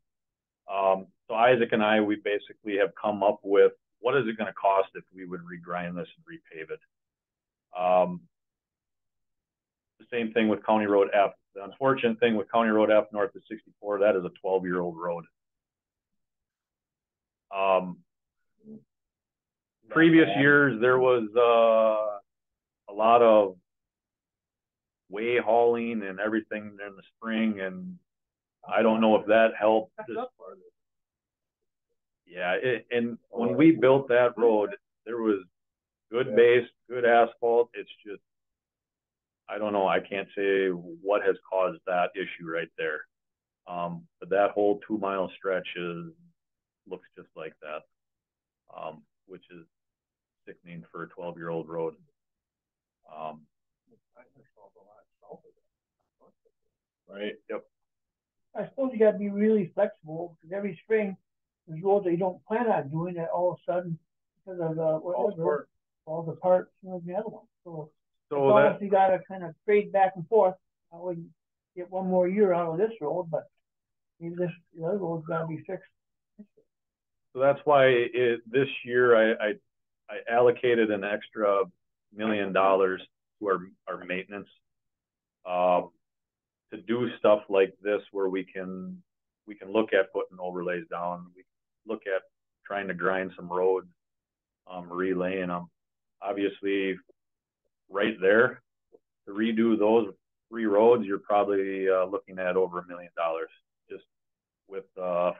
So Isaac and I, we basically have come up with, what is it going to cost if we would regrind this and repave it? The same thing with County Road F. The unfortunate thing with County Road F north of 64, that is a 12-year-old road. Previous years, there was a lot of way hauling and everything in the spring, and I don't know if that helped. Yeah, and when we built that road, there was good base, good asphalt. It's just, I don't know. I can't say what has caused that issue right there. But that whole 2-mile stretch looks just like that, which is sickening for a 12-year-old road. Right. Yep. I suppose you gotta be really flexible, because every spring, there's roads that you don't plan on doing it all of a sudden, because of all the parts, the other one. So you gotta kind of trade back and forth. I wouldn't get one more year out of this road, but maybe the other road's gotta be fixed. So that's why this year I allocated an extra $1 million to our maintenance, to do stuff like this, where we can look at putting overlays down. We can look at trying to grind some roads, relaying them. Obviously, right there, to redo those 3 roads, you're probably looking at over $1 million just with 5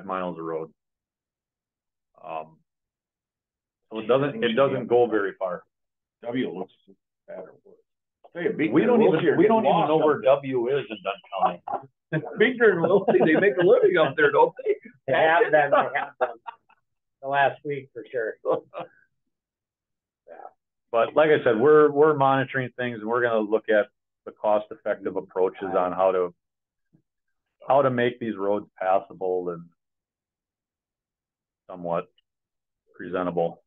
miles of road. So it doesn't go very far. W looks bad or worse. We don't even know where W is in Dunn County. Bigger and Wilkie, they make a living up there, don't they? They have been the last week for sure. Yeah. But like I said, we're monitoring things, and we're going to look at the cost-effective approaches on how to make these roads passable and somewhat presentable.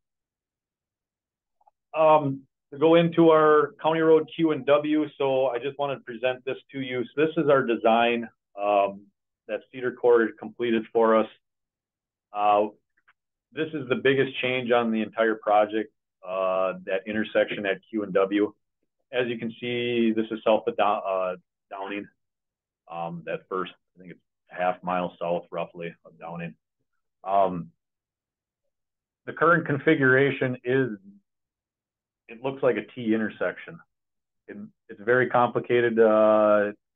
To go into our County Road Q and W, so I just wanted to present this to you. So this is our design that Cedar Core completed for us. This is the biggest change on the entire project, that intersection at Q and W. As you can see, this is south of Downing. That first, I think it's half mile south roughly of Downing. The current configuration it looks like a T intersection. It's very complicated,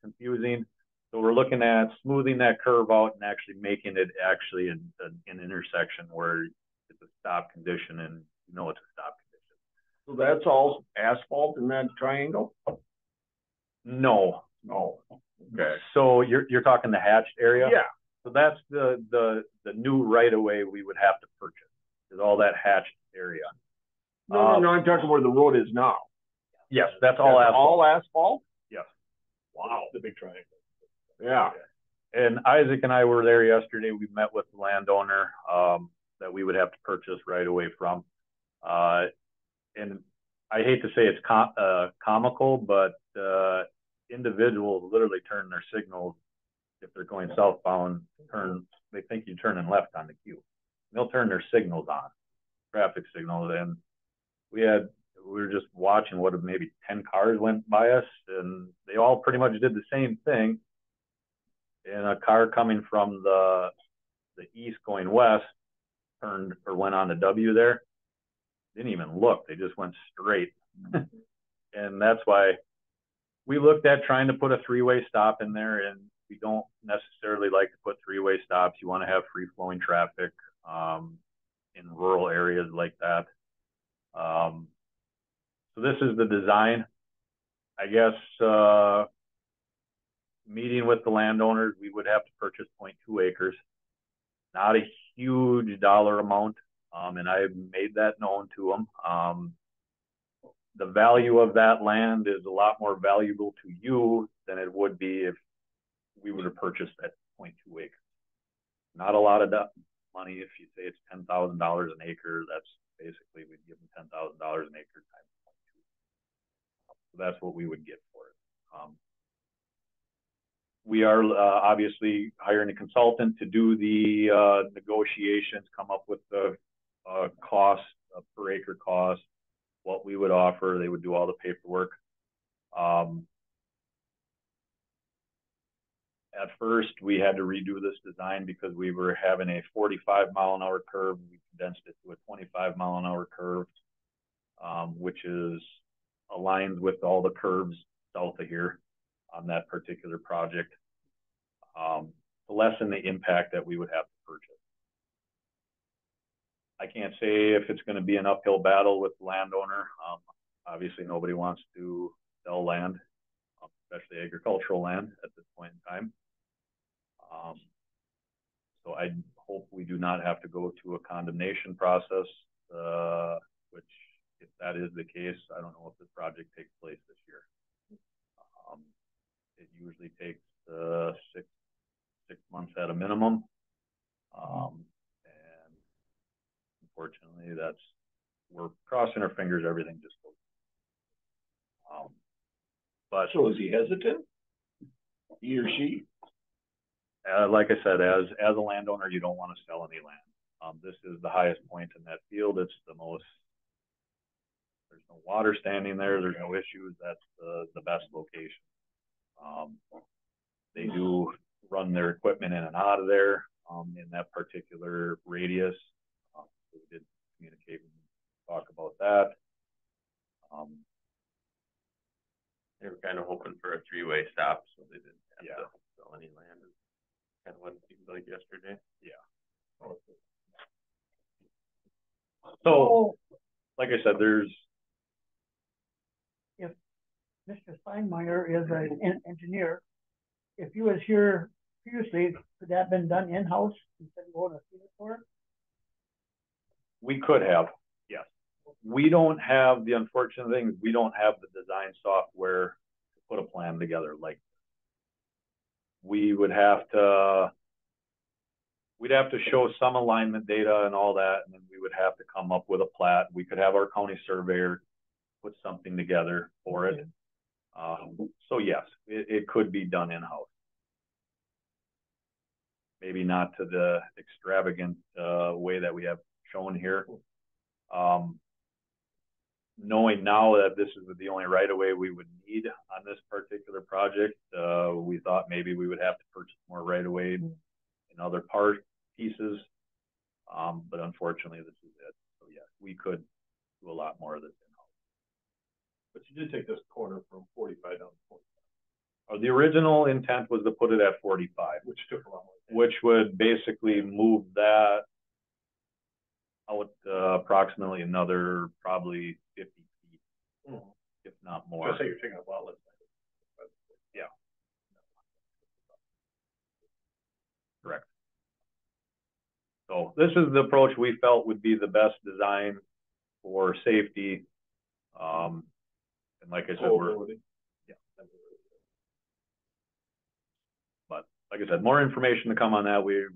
confusing. So we're looking at smoothing that curve out and actually making it actually an intersection where it's a stop condition, and you know it's a stop condition. So that's all asphalt in that triangle? No. Okay. So you're talking the hatched area? Yeah. So that's the new right of way we would have to purchase, is all that hatched area. No, I'm talking where the road is now. Yes, that's all asphalt. All asphalt? Yes. Wow. The big triangle. Yeah. And Isaac and I were there yesterday. We met with the landowner that we would have to purchase right away from. And I hate to say it's comical, but individuals literally turn their signals if they're going southbound. They think you're turning left on the queue. They'll turn their signals on, traffic signals, and we were just watching what if maybe 10 cars went by us, and they all pretty much did the same thing. And a car coming from the east going west turned or went on the W there. Didn't even look. They just went straight. And that's why we looked at trying to put a 3-way stop in there, and we don't necessarily like to put 3-way stops. You want to have free flowing traffic in rural areas like that. So this is the design. I guess meeting with the landowners, we would have to purchase 0.2 acres. Not a huge dollar amount. and I made that known to them. The value of that land is a lot more valuable to you than it would be if we would have purchased that 0.2 acres. Not a lot of money. If you say it's $10,000 an acre, that's basically we'd give them $10,000 an acre times 0.2. So that's what we would get for it. We are obviously hiring a consultant to do the negotiations, come up with the cost, per acre cost, what we would offer. They would do all the paperwork. At first, we had to redo this design because we were having a 45-mile-an-hour curve. We condensed it to a 25-mile-an-hour curve, which is aligned with all the curves south of here on that particular project, to lessen the impact that we would have to purchase. I can't say if it's going to be an uphill battle with the landowner. Obviously, nobody wants to sell land, especially agricultural land at this point in time. So I hope we do not have to go to a condemnation process, which if that is the case, I don't know if this project takes place this year. It usually takes 6 months at a minimum. And unfortunately, we're crossing our fingers, everything just goes. But So is he hesitant? He or she? like I said, as a landowner, you don't want to sell any land. This is the highest point in that field. It's the most, there's no water standing there. There's no issues. That's the best location. They do run their equipment in and out of there in that particular radius. So we did communicate and talk about that. They were kind of hoping for a three-way stop, so they didn't have Yeah. to sell any land. Kind of what it seemed like yesterday. Yeah. So, So like I said, there's, if Mr. Steinmeier is an engineer, if he was here previously, could that have been done in-house instead of going to Phoenix for it? we could have, yes. We don't have, the unfortunate thing is we don't have the design software to put a plan together. Like, we would have to, we'd have to show some alignment data and all that, and then we would have to come up with a plat. We could have our county surveyor put something together for it. So yes, it could be done in-house. Maybe not to the extravagant way that we have shown here. Knowing now that this is the only right-of-way we would need on this particular project, we thought maybe we would have to purchase more right-of-way in other pieces. But unfortunately, this is it. So yes, we could do a lot more of this in-house. But you did take this corner from 45 down to 45. The original intent was to put it at 45, Which took a lot more. which would basically move that out approximately another probably 50 feet, if not more. Just say you're taking a lot less. Yeah. Correct. So this is the approach we felt would be the best design for safety. And like I said, but like I said, more information to come on that. We're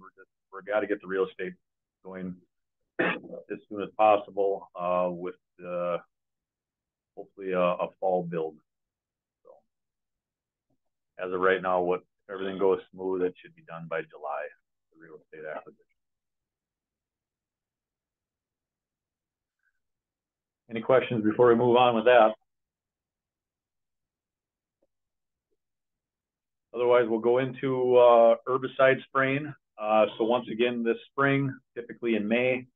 got to get the real estate going as soon as possible with hopefully a fall build. So as of right now, everything goes smooth, it should be done by July, the real estate acquisition. Any questions before we move on with that? Otherwise, we'll go into herbicide spraying. So once again, this spring, typically in May,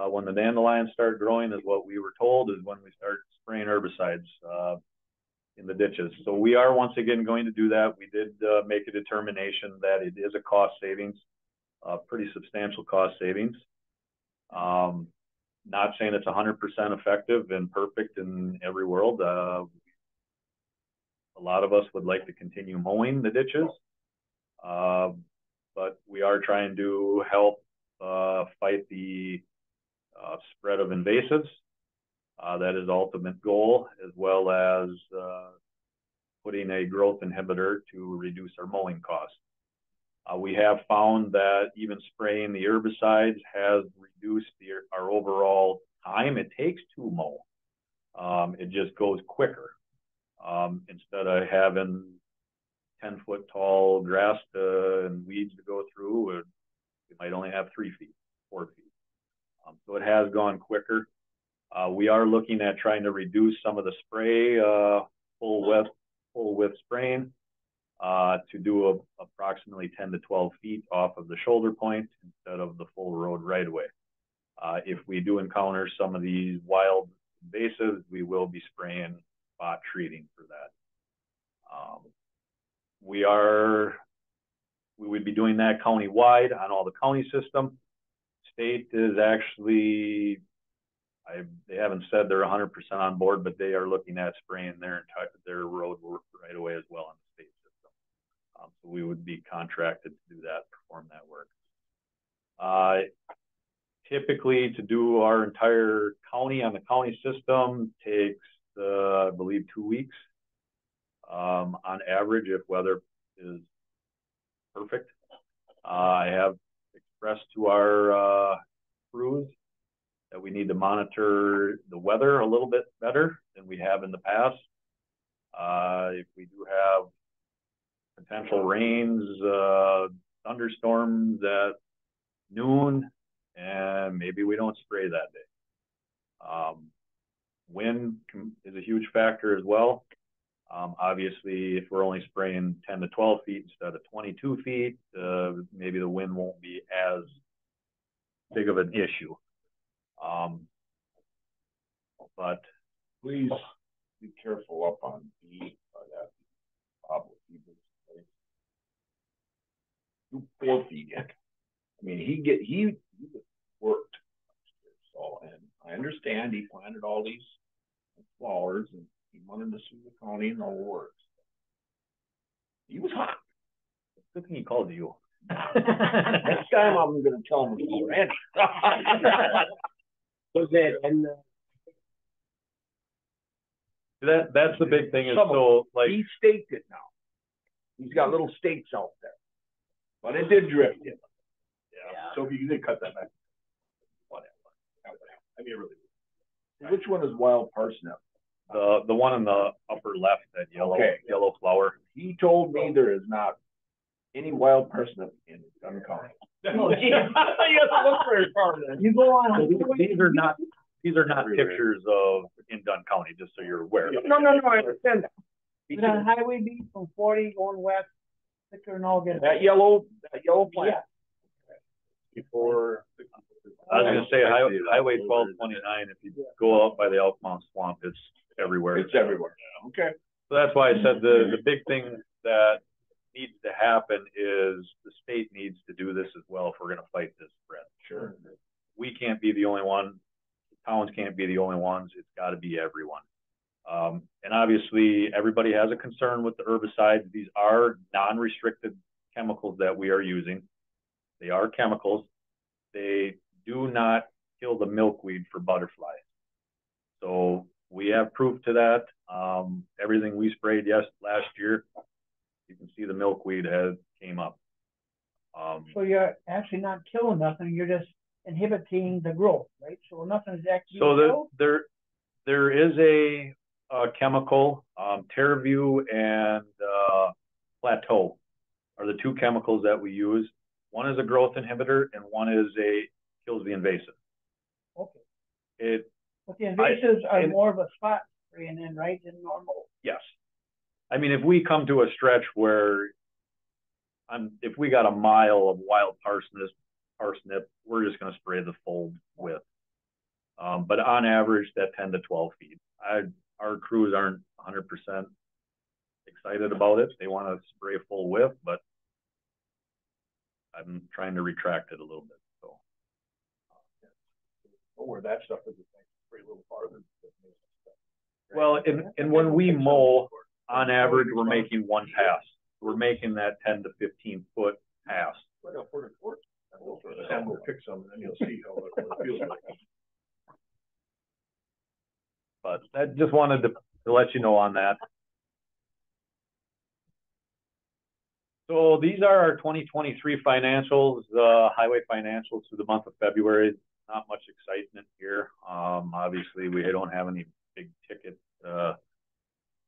when the dandelions start growing, is what we were told is when we start spraying herbicides in the ditches. So we are once again going to do that. We did make a determination that it is a cost savings, pretty substantial cost savings. Not saying it's 100% effective and perfect in every world. A lot of us would like to continue mowing the ditches, but we are trying to help fight the spread of invasives. That is the ultimate goal, as well as putting a growth inhibitor to reduce our mowing costs. We have found that even spraying the herbicides has reduced our overall time it takes to mow. It just goes quicker. Instead of having 10-foot tall grass and weeds to go through, we might only have 3 feet, 4 feet. So it has gone quicker. We are looking at trying to reduce some of the spray, full width spraying, to do approximately 10 to 12 feet off of the shoulder point instead of the full road right away. If we do encounter some of these wild invasives, we will be spraying spot treating for that. We would be doing that county-wide on all the county system. State is actually, they haven't said they're 100% on board, but they are looking at spraying their road right away as well on the state system. So we would be contracted to do that, perform that work. Typically, to do our entire county on the county system takes, I believe, 2 weeks on average if weather is perfect. I have expressed to our crews that we need to monitor the weather a little bit better than we have in the past. If we do have potential rains, thunderstorms at noon, and maybe we don't spray that day. Wind is a huge factor as well. Obviously, if we're only spraying 10 to 12 feet instead of 22 feet, maybe the wind won't be as big of an issue. But Please be careful up on B by that problem. You 4 feet in. I mean, he worked. So, and I understand he planted all these flowers and he wanted to sue the county and all the works. He was hot. good thing he called you. Next time I'm going to tell him it's Randy. Was it in the That's the big thing is so like he staked it now. He's got little stakes out there, but it did drift him. yeah. So you did cut that back. Whatever. I mean, really. Which one is wild parsnip? The one in the upper left, that yellow flower. He told me there is not any wild parsnip in Dunn County. Oh, gee. You have to look for his farm then. You go on. These are not pictures of in Dunn County, just so you're aware. No, I understand that. It's on Highway B from 40 going west, Victor and all get That yellow plant. Yeah. Before I was gonna say Highway 1229. If you go out by the Elk Mound Swamp, it's everywhere. It's everywhere. Okay. So that's why I said the big thing that needs to happen is the state needs to do this as well if we're going to fight this threat. Sure. We can't be the only one. Towns can't be the only ones. It's got to be everyone. And obviously, everybody has a concern with the herbicides. These are non-restricted chemicals that we are using. They are chemicals. They do not kill the milkweed for butterflies. So we have proof to that. Everything we sprayed last year, you can see the milkweed has came up. So you're actually not killing nothing, you're just inhibiting the growth, right? So nothing's actually so there is a chemical, Terraview and Plateau are the two chemicals that we use. One is a growth inhibitor and one is kills the invasive. Okay. But the invasives are more of a spot spraying in, right, than normal. Yes. I mean, if we come to a stretch where if we got a mile of wild parsnip, we're just going to spray the full width. But on average, that 10 to 12 feet. Our crews aren't 100% excited about it. They want to spray full width, but I'm trying to retract it a little bit. So, where that stuff is, spray a little farther. Well, and when we mow, on average, we're making one pass. We're making that 10 to 15 foot pass. And we'll pick some, and then you'll see how it feels like. But I just wanted to let you know on that. So these are our 2023 financials, highway financials through the month of February. Not much excitement here. Obviously, we don't have any big ticket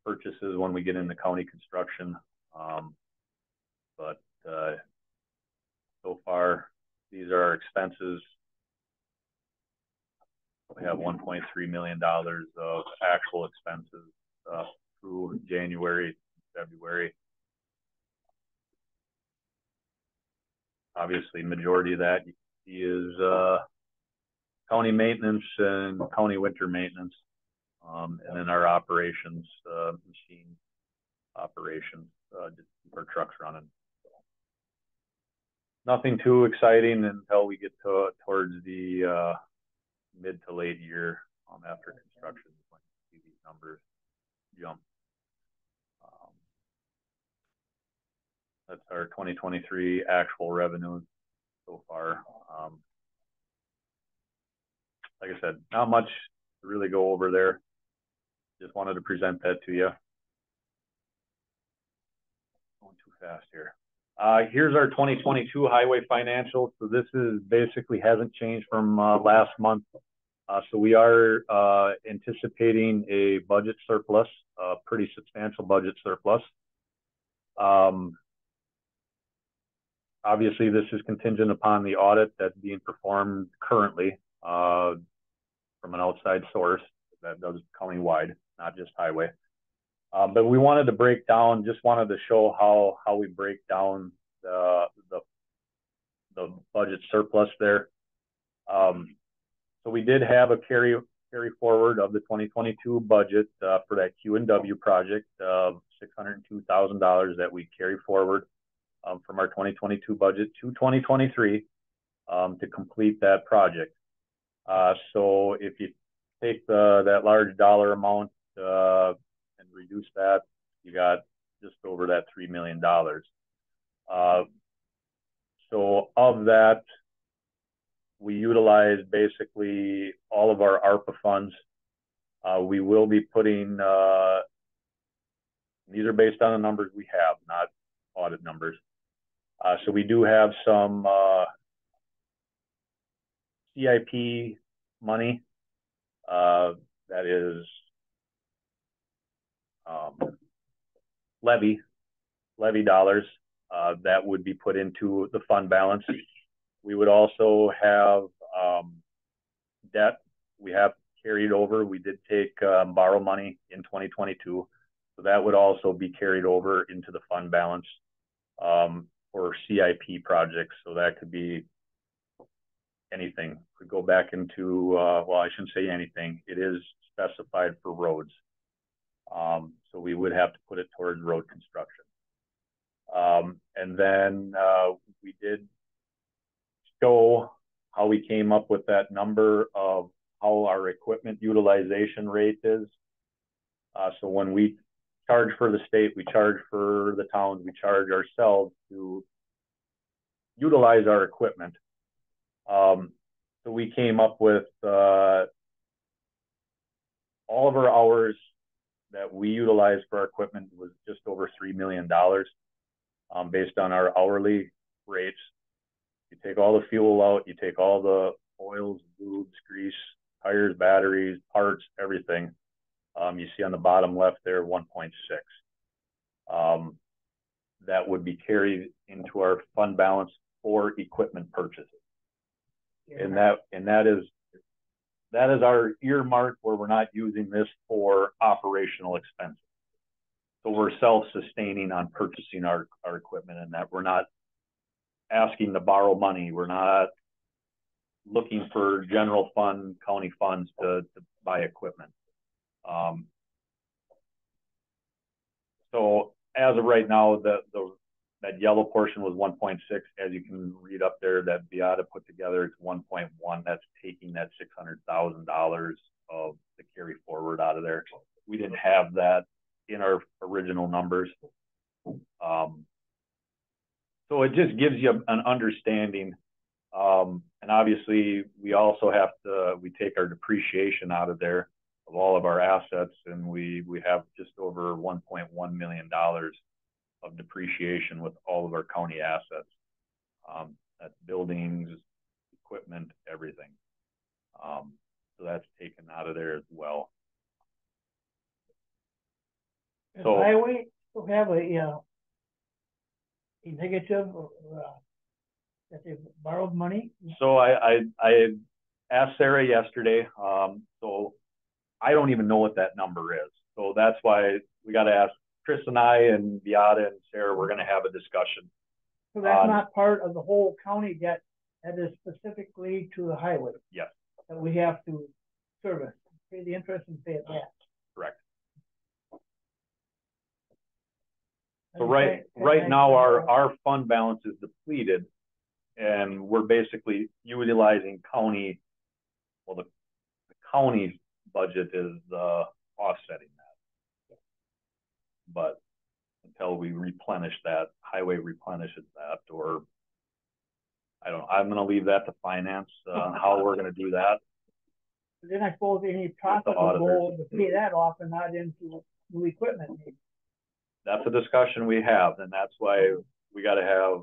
purchases when we get into county construction. But so far, these are our expenses. We have $1.3 million of actual expenses through January, February. Obviously, majority of that is county maintenance and county winter maintenance, and then our operations, machine operations, just keep our trucks running. Nothing too exciting until we get towards the mid to late year after construction. When you see these numbers jump. That's our 2023 actual revenue so far. Like I said, not much to really go over there. Just wanted to present that to you. Going too fast here. Here's our 2022 highway financials. So this is basically hasn't changed from last month. So we are anticipating a budget surplus, a pretty substantial budget surplus. Obviously, this is contingent upon the audit that's being performed currently from an outside source that does countywide, not just highway. But we wanted to break down, just wanted to show how we break down the budget surplus there. So we did have a carry forward of the 2022 budget for that Q&W project of $602,000 that we carry forward from our 2022 budget to 2023 to complete that project. So if you take that large dollar amount and reduce that, you got just over that $3 million. So of that, we utilize basically all of our ARPA funds. We will be putting, these are based on the numbers we have, not audit numbers. So we do have some CIP money that is levy dollars that would be put into the fund balance. We would also have debt we have carried over. We did take borrow money in 2022. So that would also be carried over into the fund balance for CIP projects. So that could be anything. Could go back into, well, I shouldn't say anything. It is specified for roads. So we would have to put it towards road construction. And then we did show how we came up with that number of how our equipment utilization rate is. So when we charge for the state, we charge for the towns, we charge ourselves to utilize our equipment. So we came up with all of our hours that we utilize for our equipment was just over $3 million based on our hourly rates. You take all the fuel out, you take all the oils, lubes, grease, tires, batteries, parts, everything. You see on the bottom left there, 1.6. That would be carried into our fund balance for equipment purchases. And that is our earmark where we're not using this for operational expenses. So we're self-sustaining on purchasing our equipment, and that we're not asking to borrow money. We're not looking for general fund, county funds to buy equipment. So as of right now, that yellow portion was 1.6. As you can read up there, that Beata put together, it's 1.1. That's taking that $600,000 of the carry forward out of there. We didn't have that in our original numbers. So it just gives you an understanding. And obviously we also we take our depreciation out of there. of all of our assets, and we have just over $1.1 million of depreciation with all of our county assets. That's buildings, equipment, everything. So that's taken out of there as well. Does So- highway still have a negative or, that they've borrowed money? So I asked Sarah yesterday, so I don't even know what that number is. So that's why we got to ask Chris and I and Beata and Sarah. We're going to have a discussion. So that's not part of the whole county debt, that is specifically to the highway? Yes. That we have to service, pay the interest and pay it back? Correct. So right now our fund balance is depleted, and we're basically utilizing county. Well, the county's budget is offsetting that, but until we replenish that, highway replenishes that, or I'm going to leave that to finance on how we're going to do that. Then I suppose any profit will go to pay that off and not into new equipment. Maybe. That's a discussion we have, and that's why we got to have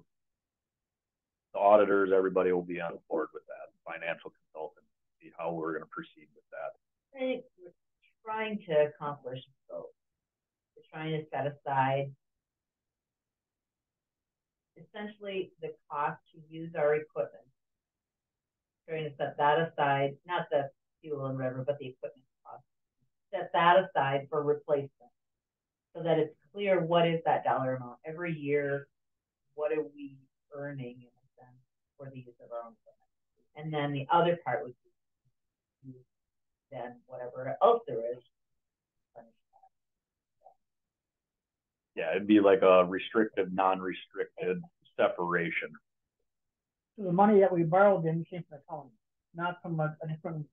the auditors, everybody will be on board with that, financial consultant, see how we're going to proceed with that. I think we're trying to accomplish both. We're trying to set aside essentially the cost to use our equipment. Trying to set that aside, not the fuel and whatever, but the equipment cost. Set that aside for replacement, so that it's clear what is that dollar amount every year. What are we earning in a sense for the use of our own equipment? And then the other part would be then whatever else there is. Yeah, it'd be like a restricted, non-restricted separation. So the money that we borrowed then came from the county, not from a different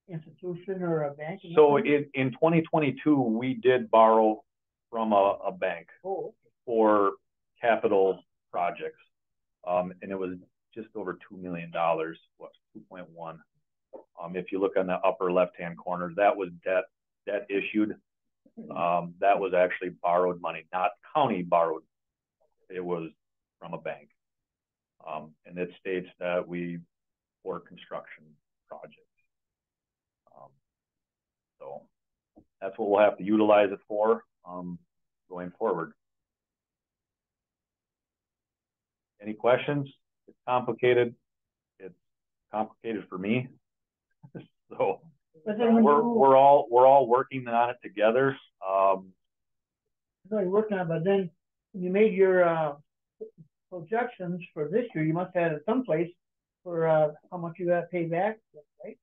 institution or a bank? So in 2022, we did borrow from a bank for capital projects. And it was just over $2 million, what, 2.1. If you look on the upper left-hand corner, that was debt issued. That was actually borrowed money, not county borrowed. It was from a bank. And it states that for construction projects. So that's what we'll have to utilize it for going forward. Any questions? It's complicated. It's complicated for me. So we're all working on it together. You're working on it, but then when you made your projections for this year, you must have had it someplace for how much you got to pay back, right?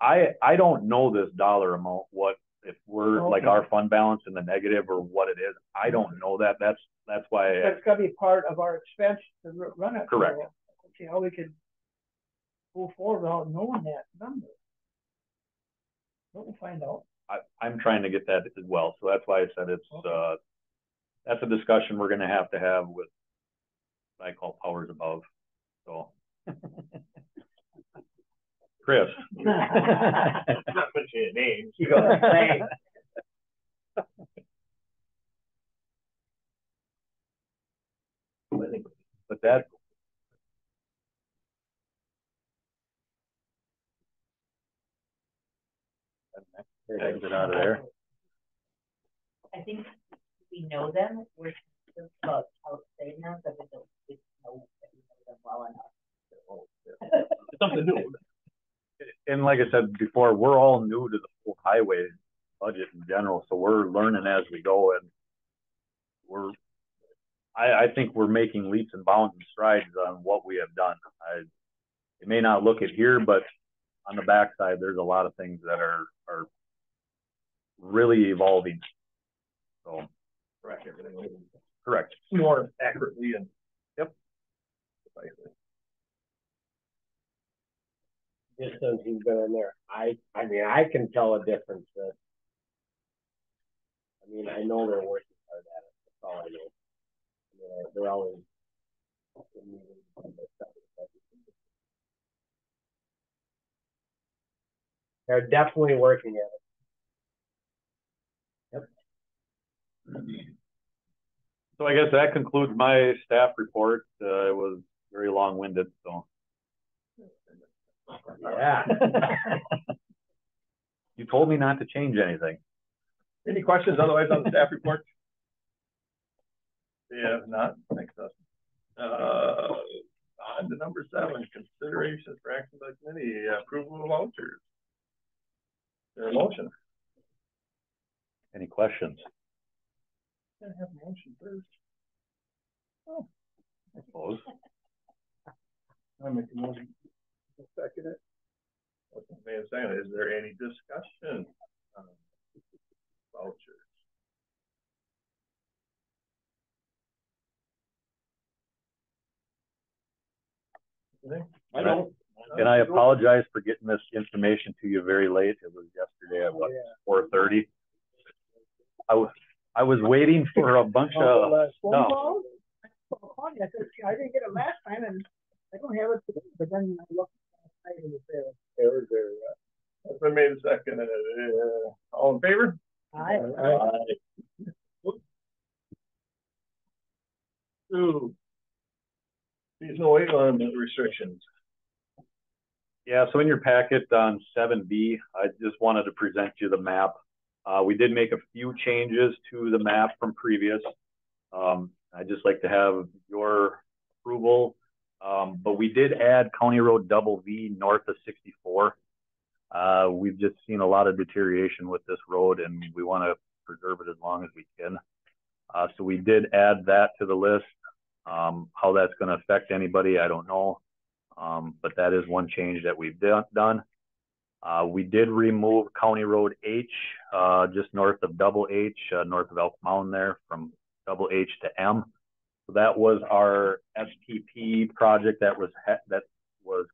I don't know this dollar amount, what if we're like our fund balance in the negative or what it is. I don't know that. That's why it's got to be part of our expense to run it. Correct. So, see how we could go forward without knowing that number. We'll find out. I'm trying to get that as well. So that's why I said it's that's a discussion we're going to have with what I call powers above. So Chris. Not mentioning names. You go say. But that exit out of there. I think we know them. We're just about saying them, but we don't know that we know them well enough. Something new. And like I said before, we're all new to the whole highway budget in general, so we're learning as we go, and I think we're making leaps and bounds and strides on what we have done. It may not look it here, but on the backside, there's a lot of things that are really evolving. So Correct everything. correct. More accurately and yep. Precisely. Just since he's been in there, I mean, I can tell a difference. I mean, I know they're working hard at it. That's all I know. They're always. They're definitely working at it. So I guess that concludes my staff report. It was very long-winded, so. Yeah. You told me not to change anything. Any questions otherwise on the staff report? Yeah, if not, thanks, Dustin. On to number 7, consideration for action by committee, approval of vouchers. Is there a motion? Any questions? Gotta have a motion first. I suppose. I make a motion. Second it. Motion made and seconded. Is there any discussion on vouchers? I don't. And I apologize for getting this information to you very late. It was yesterday at what, 4:30. I was waiting for a bunch of stuff. I didn't get it last time, and I don't have it today, but then I looked last night and it was There. That's been made a second. All in favor? Aye. Two. Seasonal weight limit restrictions. Yeah, so in your packet on 7B, I just wanted to present you the map. We did make a few changes to the map from previous. I'd just like to have your approval. But we did add County Road Double V north of 64. We've just seen a lot of deterioration with this road, and we want to preserve it as long as we can. So we did add that to the list. How that's going to affect anybody, I don't know. But that is one change that we've done. We did remove County Road H, just north of Double H, north of Elk Mountain there, from Double H to M. So that was our STP project that was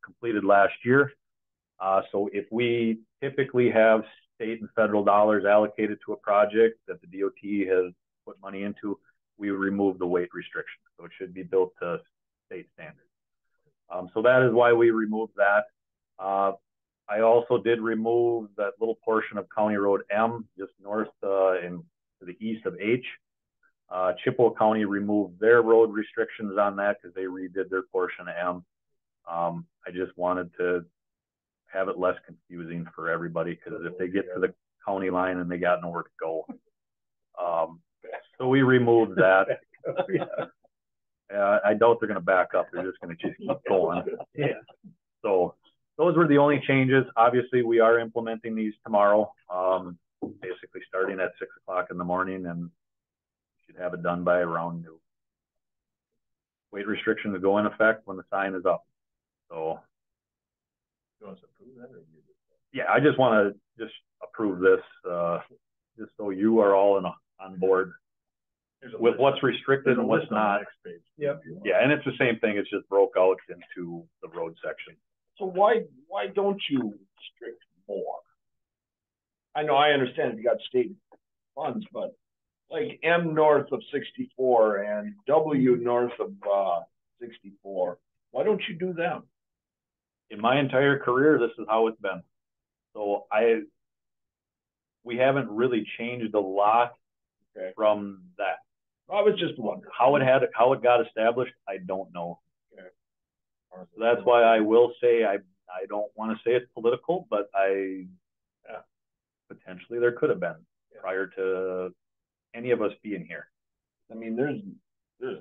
completed last year. So if we typically have state and federal dollars allocated to a project that the DOT has put money into, we remove the weight restriction. So it should be built to state standards. So that is why we removed that. I also did remove that little portion of County Road M, just north to the east of H. Chippewa County removed their road restrictions on that because they redid their portion of M. I just wanted to have it less confusing for everybody, because if they get to the county line and they got nowhere to go. So we removed that. I doubt they're going to back up. They're just going to keep going. Yeah. So those were the only changes. Obviously, we are implementing these tomorrow, basically starting at 6 o'clock in the morning, and should have it done by around noon. Weight restrictions go in effect when the sign is up. So, You want us to approve that, or you just... yeah, I just want to just approve this, just so you are all on board with what's restricted and what's not. Yep. Yeah, and it's the same thing. It's just broke out into the road section. So why don't you restrict more? I know, I understand if you got state funds, but like M north of 64 and W north of 64, why don't you do them? In my entire career, this is how it's been. So we haven't really changed a lot from that. I was just wondering how it got established. I don't know. Okay. So that's why I will say I don't want to say it's political, but potentially there could have been prior to any of us being here. I mean, there's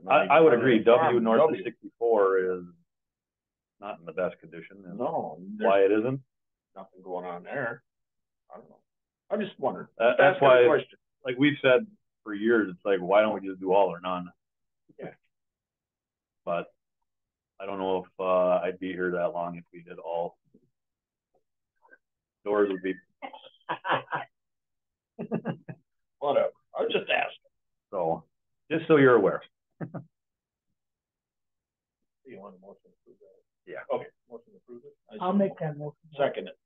I would agree. W north of 64 is not in the best condition. No, why it isn't? Nothing going on there. I don't know. I'm just wondering. That's why, like we've said for years, it's like, why don't we just do all or none? Yeah. But I don't know if I'd be here that long if we did all. Doors would be. Whatever. I was just asking. So, just so you're aware. You want a motion to approve that? Yeah. Okay. Motion to approve it. I'll make that motion. Second it.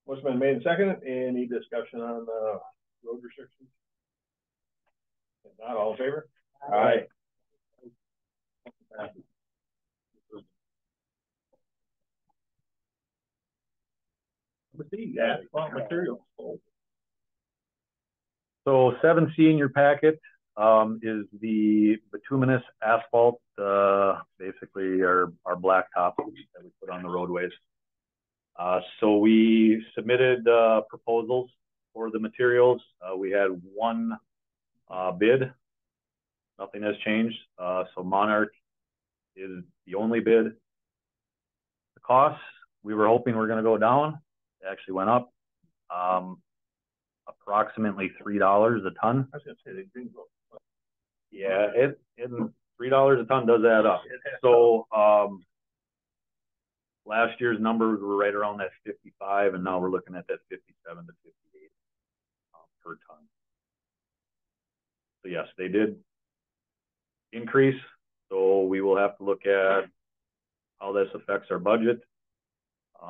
Motion been made and seconded. Any discussion on road restrictions? If not, all in favor? Aye. C, asphalt materials. So 7C in your packet is the bituminous asphalt, basically our blacktop that we put on the roadways. So we submitted proposals for the materials. We had one bid. Nothing has changed. So Monarch is the only bid. The costs, we were hoping were going to go down. They actually went up. Approximately $3 a ton. I was gonna say they didn't go. Yeah, it $3 a ton does add up. So last year's numbers were right around that 55, and now we're looking at that 57 to 58 per ton. So yes, they did increase. So we will have to look at how this affects our budget,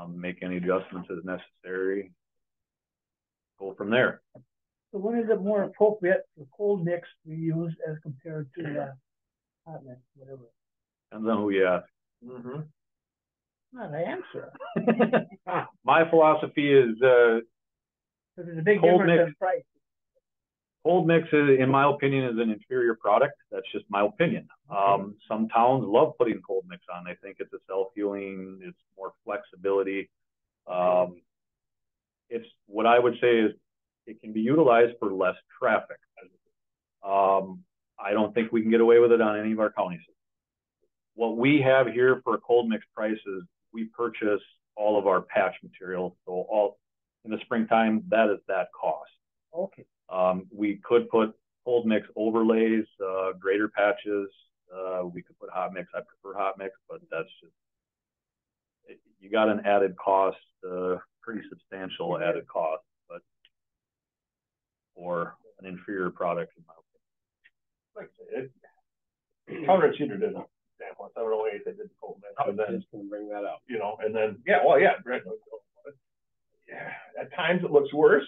make any adjustments as necessary, go from there. So when is it more appropriate for cold mix to be used as compared to hot mix, whatever? Depends on who you ask. Mm-hmm. Not an answer. My philosophy is So there's a big cold difference mix. in price. Cold mix, in my opinion, is an inferior product. That's just my opinion. Some towns love putting cold mix on. They think it's a self-healing, it's more flexibility. It's what I would say is it can be utilized for less traffic. I don't think we can get away with it on any of our counties. What we have here for a cold mix price is we purchase all of our patch material. So all in the springtime, that is that cost. Okay. We could put cold mix overlays, greater patches. We could put hot mix. I prefer hot mix, but that's just, you got an added cost, pretty substantial added cost, but for an inferior product in my opinion. Like I say, counterintuitive in example. 708, they did the cold mix, and then Just gonna bring that up. you know, and then yeah, at times it looks worse,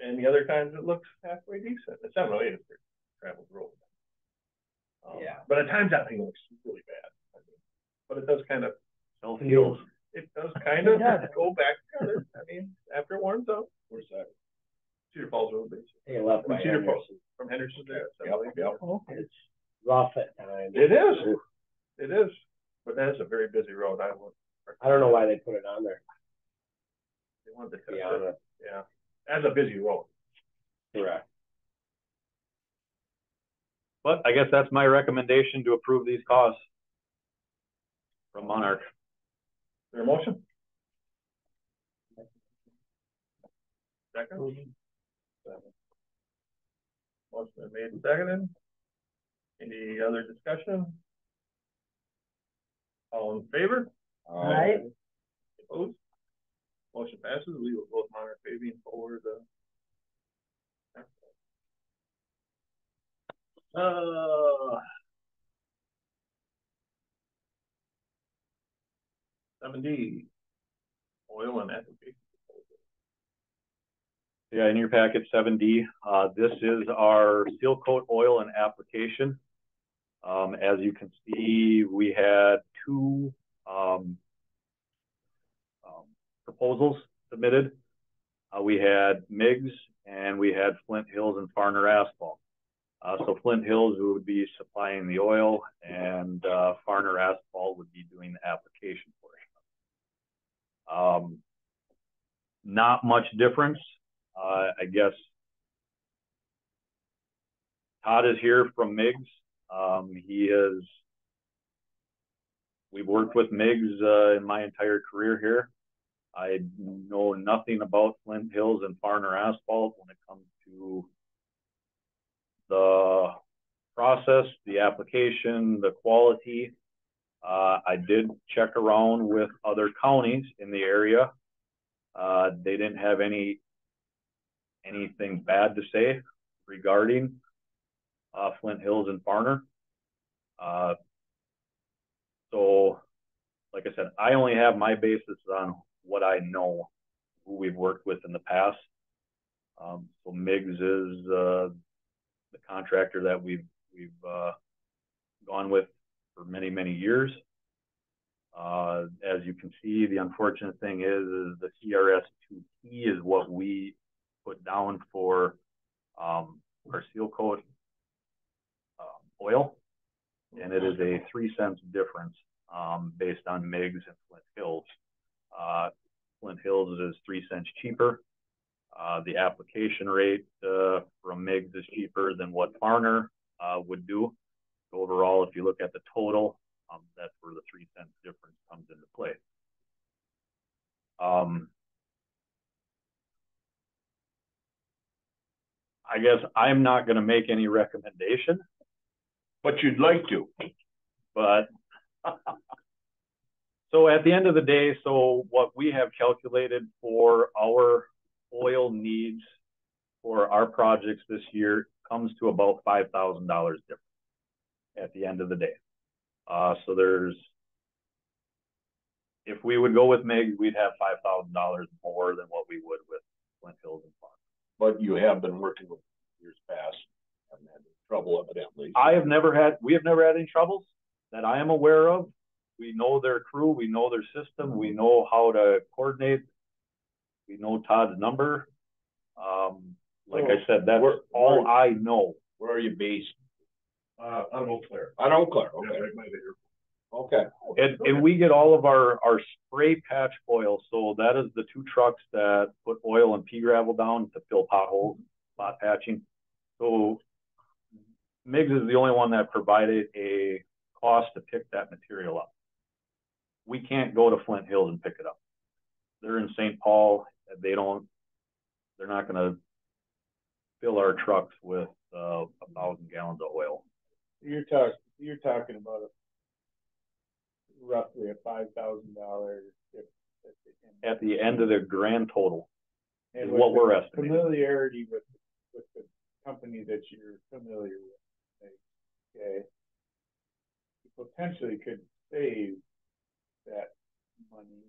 and the other times it looks halfway decent. The 708 is pretty traveled road. Yeah. But at times that thing looks really bad. I mean, but it does kind of Self-heals. it does kind of go back together. I mean, after it warms up. Where's that? Cedar Falls Road, basically. Hey, left by Cedar Falls, Henderson. from Henderson there. Yep. Okay. It's rough at times. It is. It is. But that is a very busy road. I don't know why they put it on there. They wanted to To be test it. honest. Yeah. As a busy road. Correct. But I guess that's my recommendation to approve these costs from Monarch. Is there a motion? Second? Motion been made and seconded. Any other discussion? All in favor? All right. Opposed? Motion passes. We will vote Monarch paving for the 7D, oil and application. Yeah, in your packet 7D, this is our seal coat oil and application. As you can see, we had two proposals submitted. We had MIGS and we had Flint Hills and Farner Asphalt. So Flint Hills would be supplying the oil, and Farner Asphalt would be doing the application portion. Not much difference. I guess Todd is here from MIGS. We've worked with MIGS in my entire career here. I know nothing about Flint Hills and Farner Asphalt when it comes to the process, the application, the quality. I did check around with other counties in the area. They didn't have anything bad to say regarding Flint Hills and Farner. So, like I said, I only have my basis on what I know, who we've worked with in the past. So MIGS is the contractor that we've gone with for many, many years. As you can see, the unfortunate thing is the CRS2P is what we put down for our seal coat oil, and it is a 3 cents difference based on MIGs and Flint Hills. Flint Hills is 3 cents cheaper. The application rate from MIGs is cheaper than what Farner would do. So overall, if you look at the total, that's where the 3 cents difference comes into play. I guess I'm not going to make any recommendation, But you'd like to. but so at the end of the day, so what we have calculated for our oil needs for our projects this year comes to about $5,000 difference at the end of the day. So if we would go with MIGs, we'd have $5,000 more than what we would with Flint Hills and Farm. But you have been working with years past, haven't had any trouble evidently. We have never had any troubles that I am aware of. We know their crew, we know their system, we know how to coordinate. We know Todd's number. Like I said, that's all I know. Where are you based? On Eau Claire. On Eau Claire, okay. Yeah, right by there. Okay. And we get all of our spray patch oil. So that is the 2 trucks that put oil and pea gravel down to fill potholes, spot patching. So MIGS is the only one that provided a cost to pick that material up. We can't go to Flint Hills and pick it up. They're in St. Paul. They're not going to fill our trucks with 1,000 gallons of oil. You're talking about roughly a $5,000 at the end of the grand total. And is what we're estimating. Familiarity with the company that you're familiar with, okay, you potentially could save that money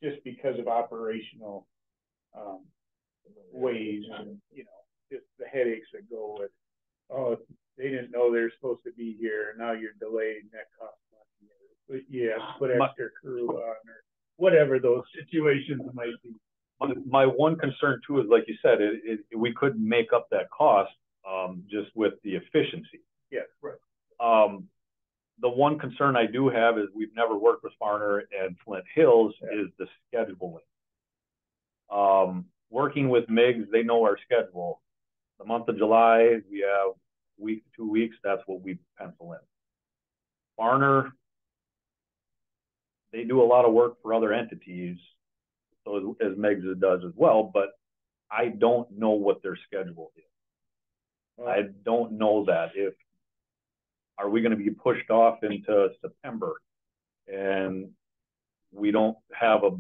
just because of operational ways and, just the headaches that go with, oh, they didn't know they're supposed to be here, now you're delayed, and that costs money. But put extra crew on, or whatever those situations might be. My one concern too is, like you said, we could make up that cost just with the efficiency. Yeah, right. The one concern I do have is we've never worked with Farner and Flint Hills is the scheduling. Working with MIGs, they know our schedule. The month of July, we have week to 2 weeks. That's what we pencil in. Farner, they do a lot of work for other entities, so as MIGs does as well, but I don't know what their schedule is. I don't know that. Are we going to be pushed off into September and we don't have a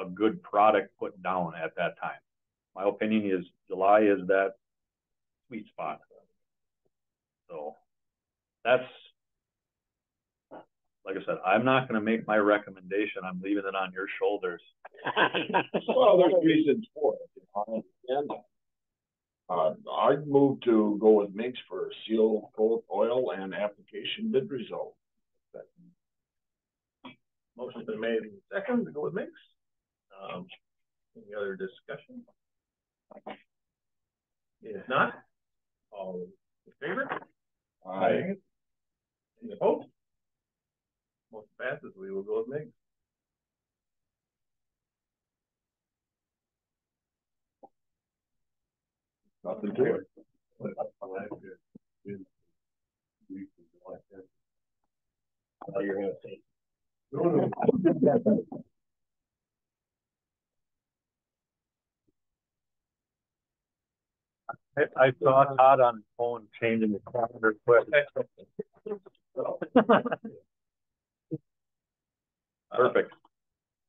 good product put down at that time? My opinion is July is that sweet spot. So that's, like I said, I'm not going to make my recommendation. I'm leaving it on your shoulders. Well, there's reasons for it. And I'd move to go with MIGs for seal coat oil and application bid result. Motion's been made in second to go with MIGs. Any other discussion? If not, all in favor? Aye. Any opposed? Motion passes. We will go with MIGs. Nothing to it. Oh, you're gonna say. I saw Todd on his phone changing the calendar quick. Perfect.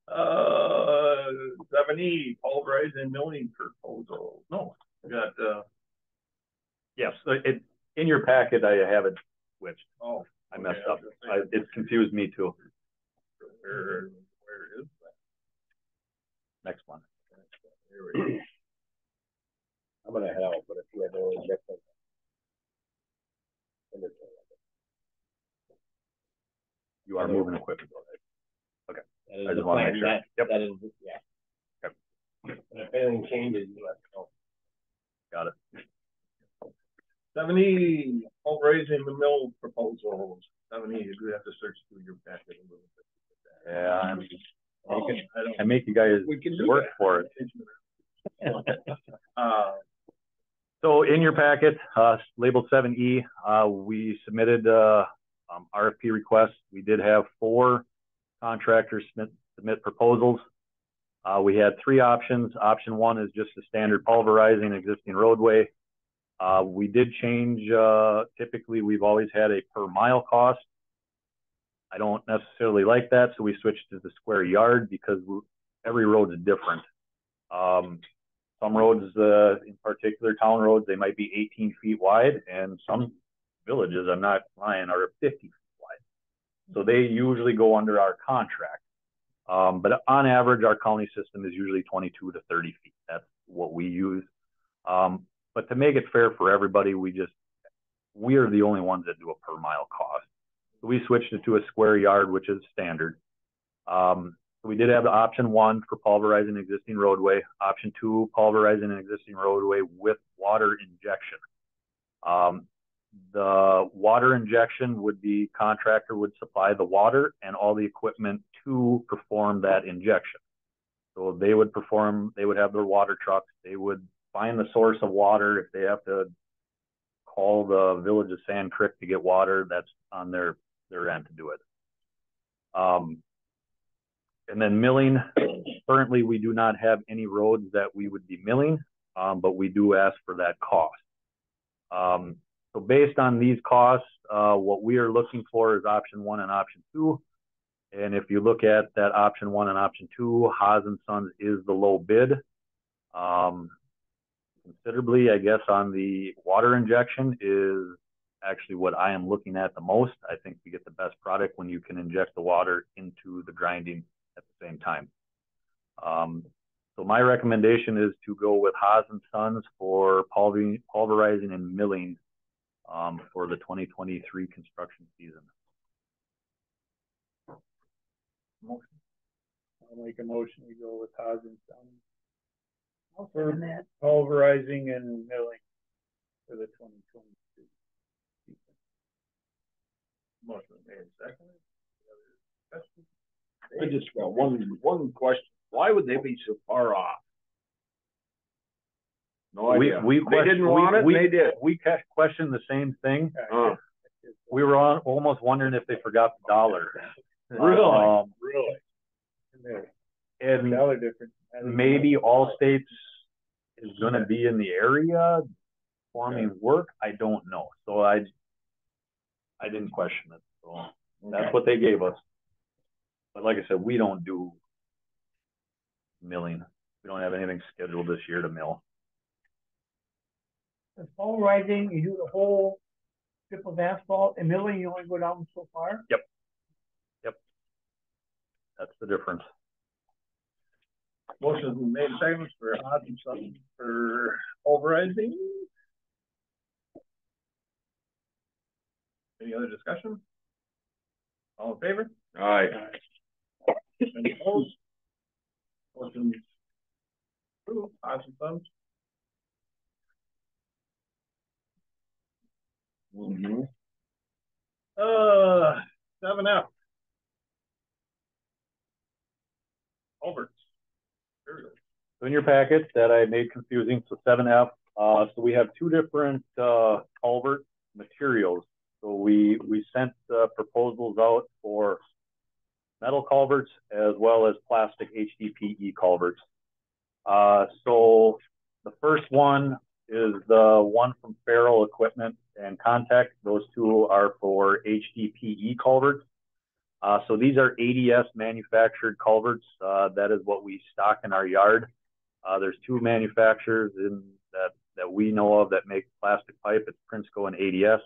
7E, pulverize and milling proposal. No, we got, Yes, in your packet, I have it switched. oh. I messed okay, up. It confused me too. Where is that? Next one. Here we go. I'm gonna head out, but if you have any objections. You are moving equipment. That is I the just wanna plan. make sure. Yep. That is, yeah. And if anything changes, you let us know. Got it. 7E, raising the mill proposals. 7E, you do have to search through your packet a little bit. Yeah, I I make you guys We can do work that. for it. Uh, So in your packet, labeled 7E, we submitted RFP requests. We did have 4 contractors submit proposals. We had 3 options. Option 1 is just a standard pulverizing existing roadway. We did change, typically we've always had a per mile cost. I don't necessarily like that, so we switched to the square yard because every road is different. Some roads, in particular town roads, they might be 18 feet wide, and some villages, I'm not lying, are 50 feet wide. So they usually go under our contract. But on average, our county system is usually 22 to 30 feet. That's what we use. But to make it fair for everybody, we are the only ones that do a per mile cost. So we switched it to a square yard, which is standard. So we did have the option 1 for pulverizing existing roadway. Option 2, pulverizing an existing roadway with water injection. The water injection would be contractor would supply the water and all the equipment to perform that injection. So they would have their water trucks. They would find the source of water. If they have to call the village of Sand Creek to get water, that's on their end to do it. And then milling, currently we do not have any roads that we would be milling, but we do ask for that cost. So based on these costs, what we are looking for is option 1 and option 2. And if you look at that option 1 and option 2, Haas and Sons is the low bid. Considerably, I guess, on the water injection is actually what I am looking at the most. I think we get the best product when you can inject the water into the grinding at the same time. So my recommendation is to go with Haas and Sons for pulverizing and milling for the 2023 construction season. I'll make a motion to go with Haas and Sons I'll second that. pulverizing and milling for the 2022 season. motion made second. I just got one question. Why would they be so far off? No idea. They didn't want it, they did. We questioned the same thing. Oh. We were almost wondering if they forgot the dollar. Really? And Dollar difference. maybe Allstate's is going to be in the area forming work. I don't know. So I didn't question it. So that's what they gave us. But like I said, we don't do milling. We don't have anything scheduled this year to mill. The pulverizing, you do the whole strip of asphalt, and milling, you only go down so far. Yep. That's the difference. Motion made second for Haas and Sons for pulverizing. Any other discussion? All in favor? Aye. Any opposed? Motion approved. Haas and Sons. Mm-hmm. 7F. Culverts. So in your packet that I made confusing, so 7F, so we have 2 different culvert materials. So we sent proposals out for metal culverts as well as plastic HDPE culverts. So the first one is the one from Farrell Equipment and Contact. Those 2 are for HDPE culverts. So these are ADS manufactured culverts. That is what we stock in our yard. There's 2 manufacturers that we know of that make plastic pipe. It's Prinsco and ADS.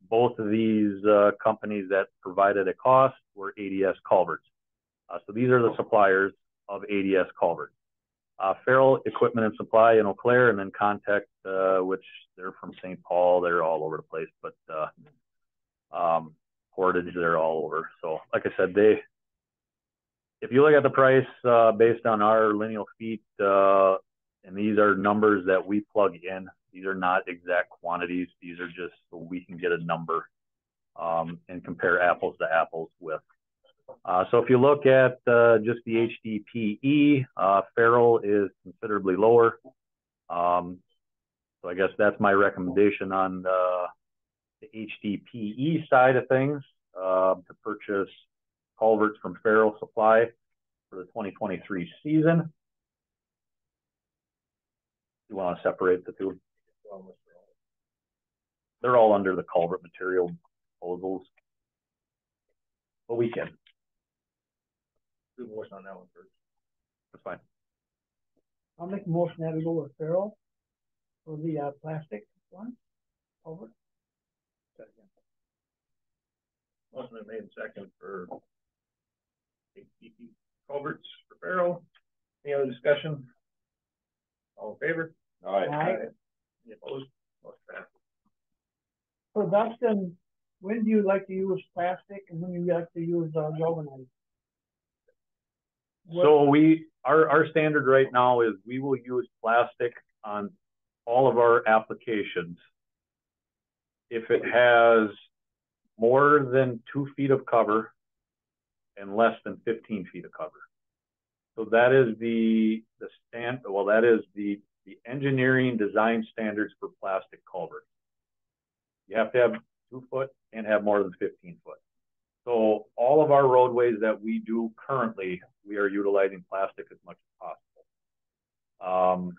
Both of these companies that provided a cost were ADS culverts. So these are the suppliers of ADS culverts. Farrell Equipment and Supply in Eau Claire, and then Contact, which they're from St. Paul. They're all over the place, but Portage, they're all over. So like I said, if you look at the price, based on our lineal feet, and these are numbers that we plug in, these are not exact quantities. These are just so we can get a number, and compare apples to apples with. So if you look at, just the HDPE, ferrule is considerably lower. So I guess that's my recommendation on the HDPE side of things, to purchase culverts from Ferrule Supply for the 2023 season. You want to separate the two? They're all under the culvert material proposals, but we can. Do voice on that one first. That's fine. I'll make a motion that we go with Ferrule for the, plastic one, over. Motion been made and second for HDP culverts for Farrell. Any other discussion? All in favor? Aye. Any opposed? Motion passes. So Dustin, when do you like to use plastic and when do you like to use, galvanized? So our standard right now is we will use plastic on all of our applications if it has more than 2 feet of cover and less than 15 feet of cover. So that is the engineering design standards for plastic culverts. You have to have 2 foot and have more than 15 foot. So all of our roadways that we do currently, we are utilizing plastic as much as possible.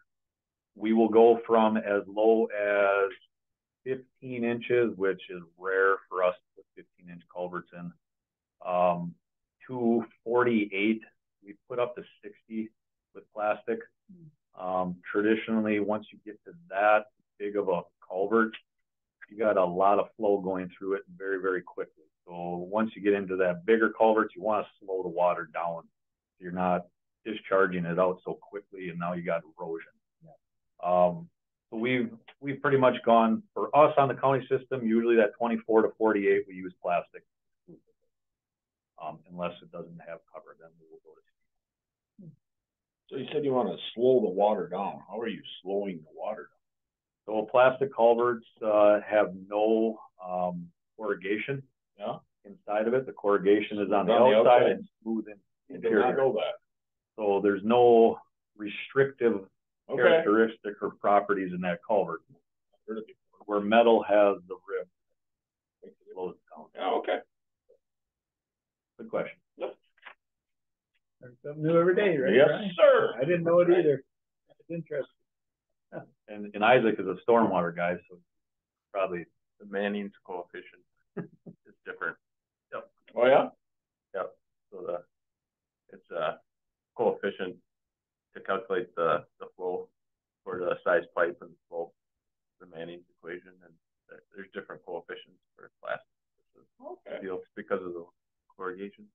We will go from as low as 15 inches, which is rare for us to put 15-inch culverts in, to 48. We put up to 60 with plastic. Traditionally, once you get to that big of a culvert, you got a lot of flow going through it very, very quickly. So once you get into that bigger culverts, you want to slow the water down. You're not discharging it out so quickly, and now you got erosion. So we've pretty much gone, for us on the county system, usually that 24 to 48, we use plastic. Unless it doesn't have cover, then we will go to. So you said you want to slow the water down. How are you slowing the water down? So plastic culverts have no corrugation inside of it. The corrugation is on the outside and smooth in I did not know that. So there's no restrictive characteristic or properties in that culvert. Where metal has the rib, it slows it down. Yeah, okay. Good question. Yep. Learn something new every day, right? Yes, Brian? sir. I didn't know it either. It's interesting. And Isaac is a stormwater guy, so probably The Manning's coefficient is different. Yep. Oh yeah. Yep. So it's a coefficient to calculate the flow for the size pipe and flow, the Manning's equation, and there's different coefficients for plastic. Okay. It's because of the corrugation.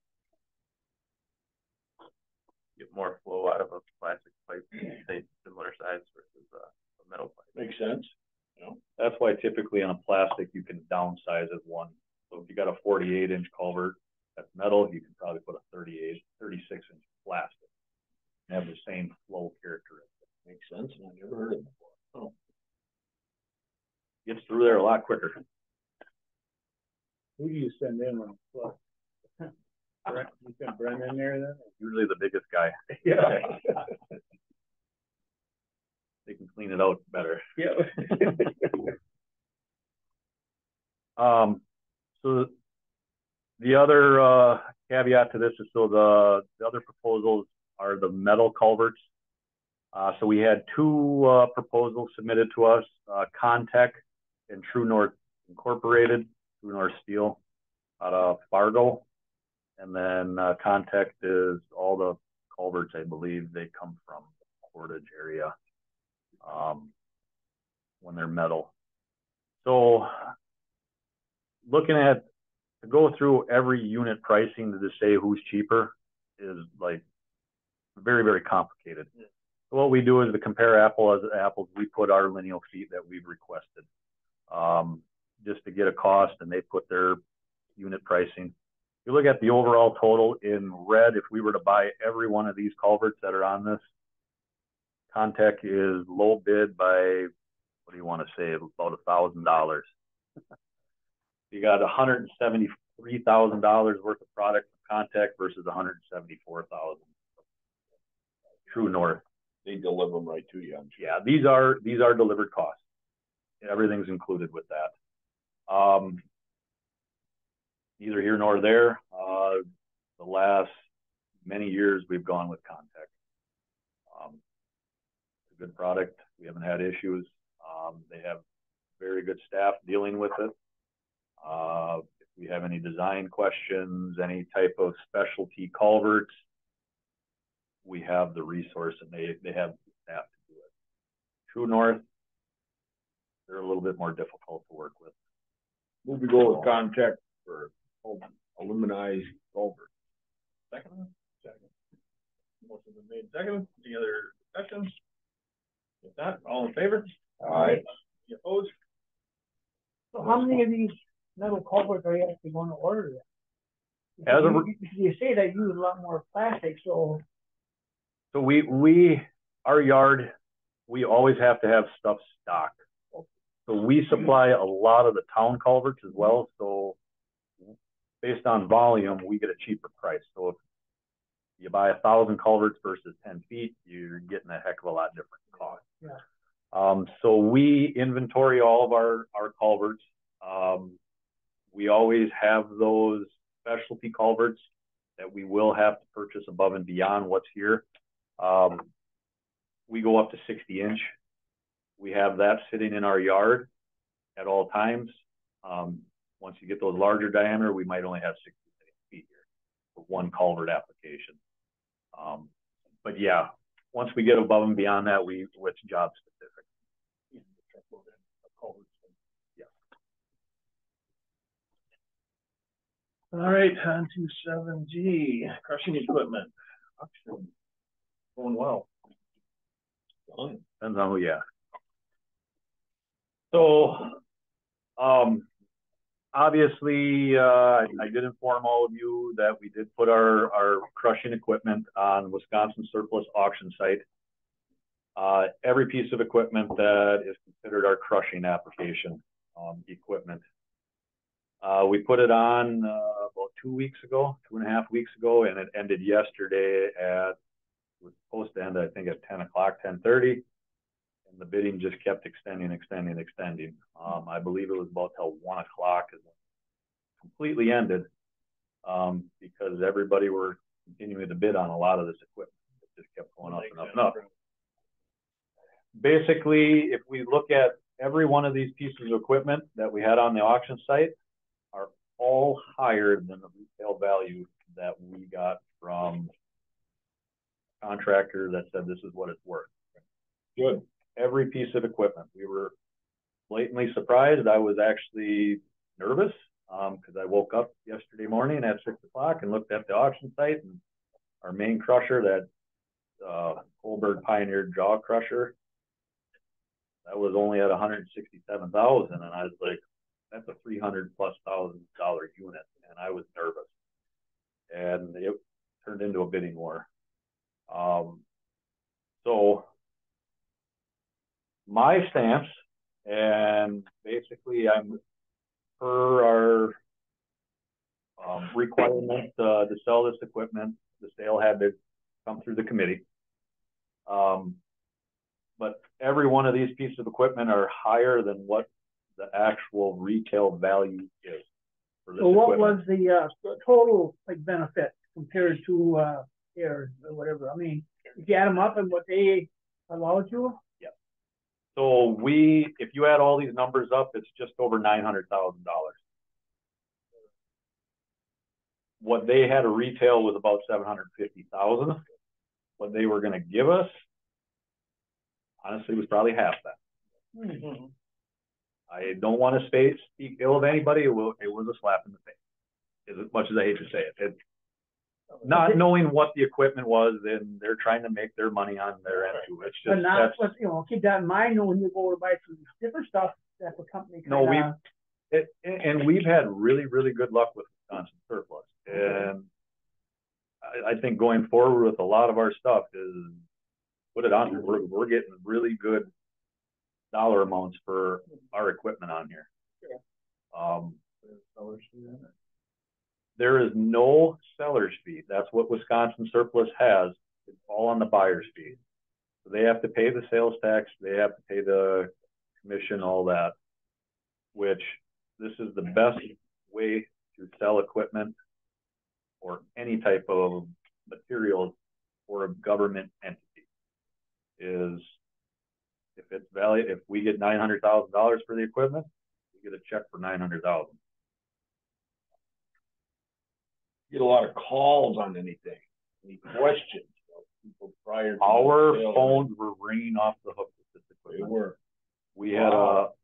Get more flow out of a plastic pipe, say similar size versus a metal pipe. Makes sense. that's why typically on a plastic you can downsize as one. So if you got a 48-inch culvert that's metal, you can probably put a 36-inch plastic and have the same flow characteristics. Makes sense. I've never heard of it before. Oh. Gets through there a lot quicker. Who do you send in on flood? You send Brent in there then? Usually the biggest guy. Yeah. They can clean it out better. Yeah. So the other caveat to this is, so the other proposals are the metal culverts. So we had two proposals submitted to us, Contech and True North Incorporated, True North Steel out of Fargo. And then Contech is all the culverts, I believe, they come from the Portage area when they're metal. So looking at, to go through every unit pricing to just say who's cheaper is like very, very complicated. Yeah. So what we do is to compare apples, we put our lineal feet that we've requested just to get a cost, and they put their unit pricing. you look at the overall total in red, if we were to buy every one of these culverts that are on this, Contech is low bid by, what do you want to say, about $1,000. You got $173,000 worth of product from Contech versus $174,000. True North. They deliver them right to you. I'm sure. Yeah, these are delivered costs. Everything's included with that. Neither here nor there. The last many years we've gone with Contech. It's a good product. We haven't had issues. They have very good staff dealing with it. If we have any design questions, any type of specialty culverts, we have the resource and they have the staff to do it. True North, they're a little bit more difficult to work with. Move to go with Contech for aluminized culvert. Second? Second. Motion been made second. Any other discussions? If not, all in favor? Aye. Any opposed? So how many of these metal culverts are you actually going to order then? As a, You say that you use a lot more plastic, so. So our yard, we always have to have stuff stocked. So we supply a lot of the town culverts as well. So based on volume, we get a cheaper price. So if you buy 1,000 culverts versus 10 feet, you're getting a heck of a lot different cost. Yeah. So we inventory all of our culverts. We always have those specialty culverts that we will have to purchase above and beyond what's here. We go up to 60-inch. We have that sitting in our yard at all times. Once you get those larger diameter, we might only have 60 feet here for one culvert application. But yeah, once we get above and beyond that, it's job specific. Yeah. All right, on to 7G, crushing equipment. Auction. Going well. Depends on who you ask. So, obviously, I did inform all of you that we did put our crushing equipment on Wisconsin surplus auction site. Every piece of equipment that is considered our crushing application equipment. We put it on about 2.5 weeks ago, and it ended yesterday it was supposed to end, I think, at 10 o'clock, 10:30. And the bidding just kept extending. I believe it was about till 1 o'clock is when it completely ended, because everybody were continuing to bid on a lot of this equipment. It just kept going up and up and up. Basically, if we look at every one of these pieces of equipment that we had on the auction site are all higher than the retail value that we got from a contractor that said this is what it's worth. Good. Every piece of equipment. We were blatantly surprised. I was actually nervous because I woke up yesterday morning at 6 o'clock and looked at the auction site, and our main crusher, that Colberg Pioneer jaw crusher, that was only at $167,000, and I was like, that's a $300,000+ unit, and I was nervous, and it turned into a bidding war. So my stance, and basically I'm per our requirement to sell this equipment, the sale had to come through the committee. But every one of these pieces of equipment are higher than what the actual retail value is for this So what equipment. was the total benefit compared to theirs or whatever? I mean, if you add them up and what they allowed you? Yeah. So if you add all these numbers up, it's just over $900,000. What they had a retail was about $750,000. What they were going to give us, honestly, was probably half that. Mm-hmm. I don't want to speak ill of anybody. It was a slap in the face, as much as I hate to say it. Not knowing what the equipment was, and they're trying to make their money on their end too. It's just, but not, keep that in mind when you go to buy some different stuff that the company. And we've had really, really good luck with Wisconsin surplus. And I think going forward with a lot of our stuff is put it on. We're getting really good dollar amounts for our equipment on here. There is no seller's fee. That's what Wisconsin surplus has. It's all on the buyer's fee. So they have to pay the sales tax. They have to pay the commission, all that, which this is the best way to sell equipment or any type of material for a government entity is if it's valid, if we get $900,000 for the equipment, we get a check for $900,000. Get a lot of calls on anything, any questions. People prior to our phones were ringing off the hook with this equipment. They were. We had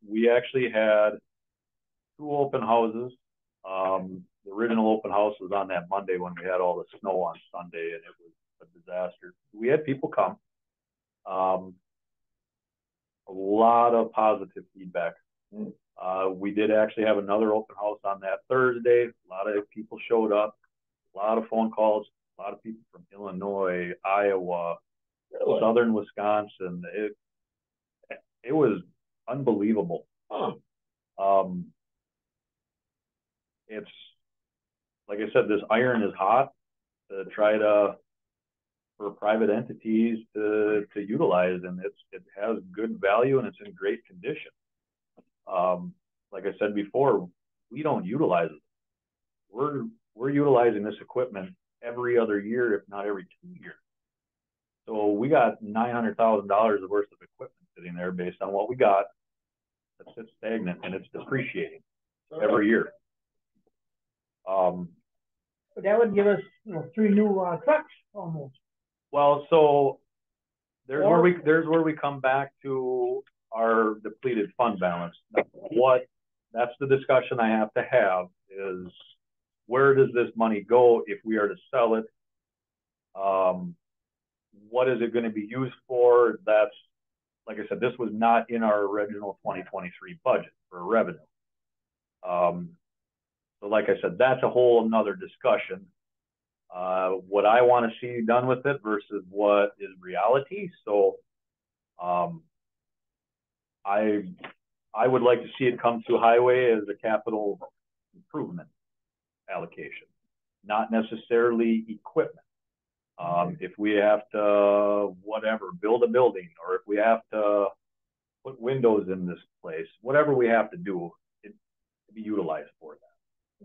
we actually had 2 open houses. The original open house was on that Monday when we had all the snow on Sunday, and it was a disaster. We had people come. A lot of positive feedback. We did actually have another open house on that Thursday. A lot of people showed up. A lot of phone calls. A lot of people from Illinois, Iowa, southern Wisconsin. It was unbelievable. It's like I said, this iron is hot to try to for private entities to utilize, and it has good value and it's in great condition. Like I said before, we don't utilize it. We're utilizing this equipment every other year, if not every 2 years. So we got $900,000 worth of equipment sitting there based on what we got. That sits stagnant and it's depreciating every year. But that would give us, 3 new trucks almost. Well, so there's where we come back to our depleted fund balance. That's the discussion I have to have is where does this money go if we are to sell it? What is it going to be used for? That's, like I said, this was not in our original 2023 budget for revenue. So like I said, that's a whole another discussion. What I want to see done with it versus what is reality. So I would like to see it come to highway as a capital improvement allocation, not necessarily equipment. If we have to, build a building, or if we have to put windows in this place, whatever we have to do, it to be utilized for that.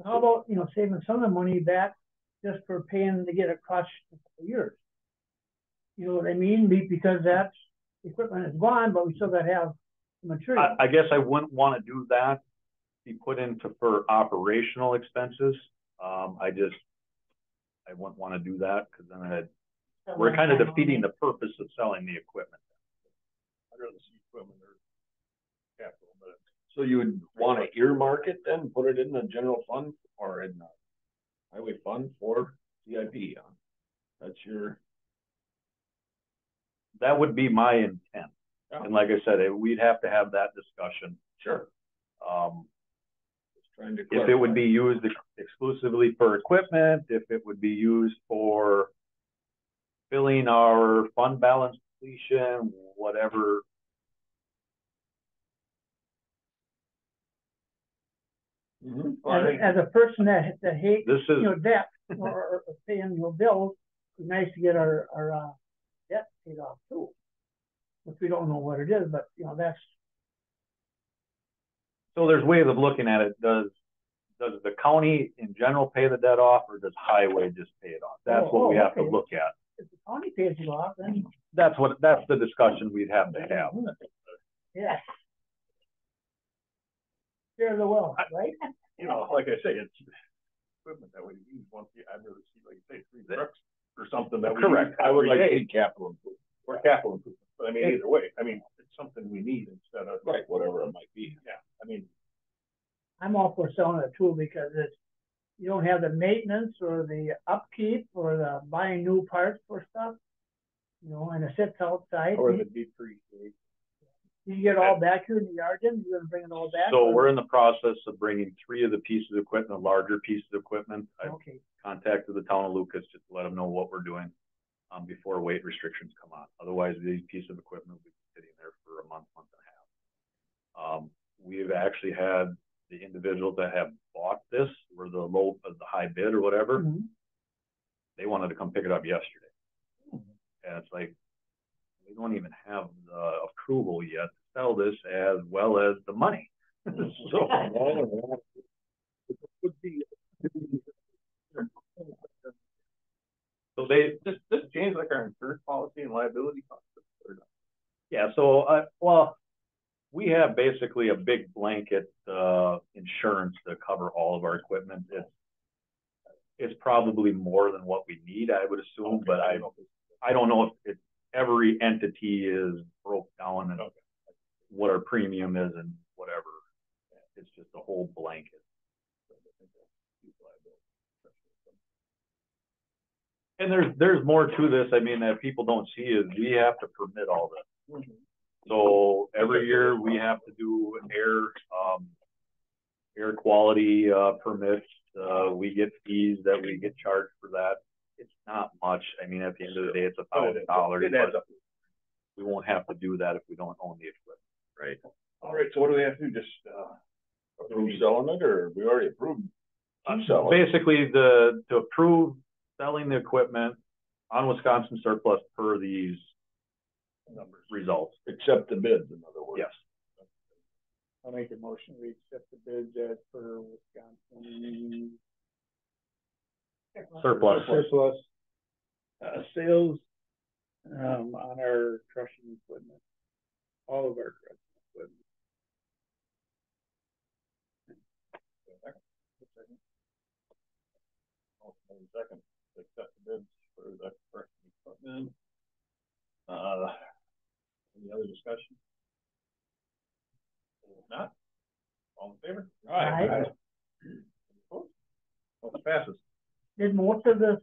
How about, saving some of the money back just for paying to get it crushed for years? You know what I mean? Because that equipment is gone, but we still got to have the material. I guess I wouldn't want to do that, be put into for operational expenses. I wouldn't want to do that because then we're kind of defeating the purpose of selling the equipment. I'd rather see equipment or capital. But so you would want to earmark it then, put it in the general fund or in the highway fund for CIP. That's your. That would be my intent. Yeah. And like I said, we'd have to have that discussion. Sure. If it would be used exclusively for equipment, if it would be used for filling our fund balance depletion, whatever. As a person that hates debt or paying bills, it's nice to get our debt paid off too. Which we don't know what it is, but that's. So there's ways of looking at it. Does the county in general pay the debt off, or does highway just pay it off? That's what we have to look at. If the county pays it off, then that's the discussion we'd have to have. Yeah. Share the wealth, right? Like I say, it's equipment that we use once. I'd rather see, like you say, 3 trucks or something that we correct. I would like to see capital improvement or capital improvement. But I mean, either way, it's something we need instead of whatever it might be. Yeah, I'm all for selling it too because you don't have the maintenance or the upkeep or the buying new parts for stuff, and it sits outside. Or the depreciation. Did you get all back here in the yard then? You're gonna bring it all back? So or- we're in the process of bringing 3 of the pieces of equipment, larger pieces of equipment. I Okay, contacted the town of Lucas just to let them know what we're doing before weight restrictions come on. Otherwise, these pieces of equipment will be sitting there for a month and a half. We've actually had the individuals that have bought this, or the high bid or whatever, Mhm. they wanted to come pick it up yesterday. And it's like, we don't even have the approval yet to sell this as well as the money. So, So they, this changed like our insurance policy and liability policy? yeah, so, well, we have basically a big blanket insurance to cover all of our equipment. It's probably more than what we need, I would assume, but I don't know if every entity is broke down and what our premium is and whatever. It's just a whole blanket. And there's more to this. I mean, that people don't see is we have to permit all this. So every year we have to do air quality permits. We get fees that we get charged for that. It's not much. I mean, at the end of the day, it's $1,000. But we won't have to do that if we don't own the equipment. Right. All right, so what do we have to do? Just approve selling it, or we already approved selling? Basically, to approve selling the equipment on Wisconsin surplus per these numbers results. Accept the bids, in other words. Yes. I'll make a motion, we accept the bids as per Wisconsin Surplus. Sales, on our crushing equipment, all of our crushing equipment. Second, accept the bids for the crushing equipment. Any other discussion? If not, all in favor? Aye. Motion passes. Did most of this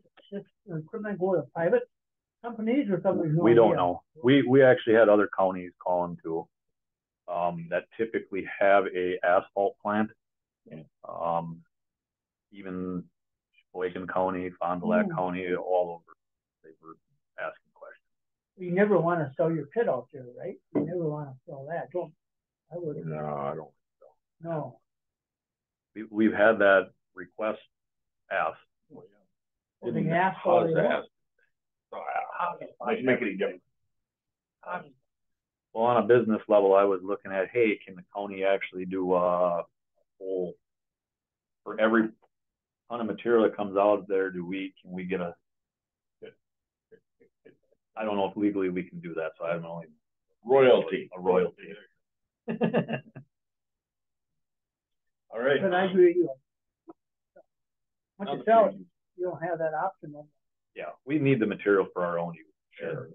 equipment go to private companies or something? We don't know. We actually had other counties calling too, that typically have a asphalt plant. Even Boykin County, Fond du Lac County, all over, they were asking questions. You never want to sell your pit out there, right? You never want to sell that. I wouldn't. No, I don't. No. We've had that request asked. Well, they ask all they want. Let's make it a difference. Well, on a business level, I was looking at, hey, can the county actually do a whole, for every ton of material that comes out of there, can we get I don't know if legally we can do that, so I don't know. Royalty. A royalty. All right. But I agree with you. Once you sell it, you don't have that option. Yeah, we need the material for our own use. Sure.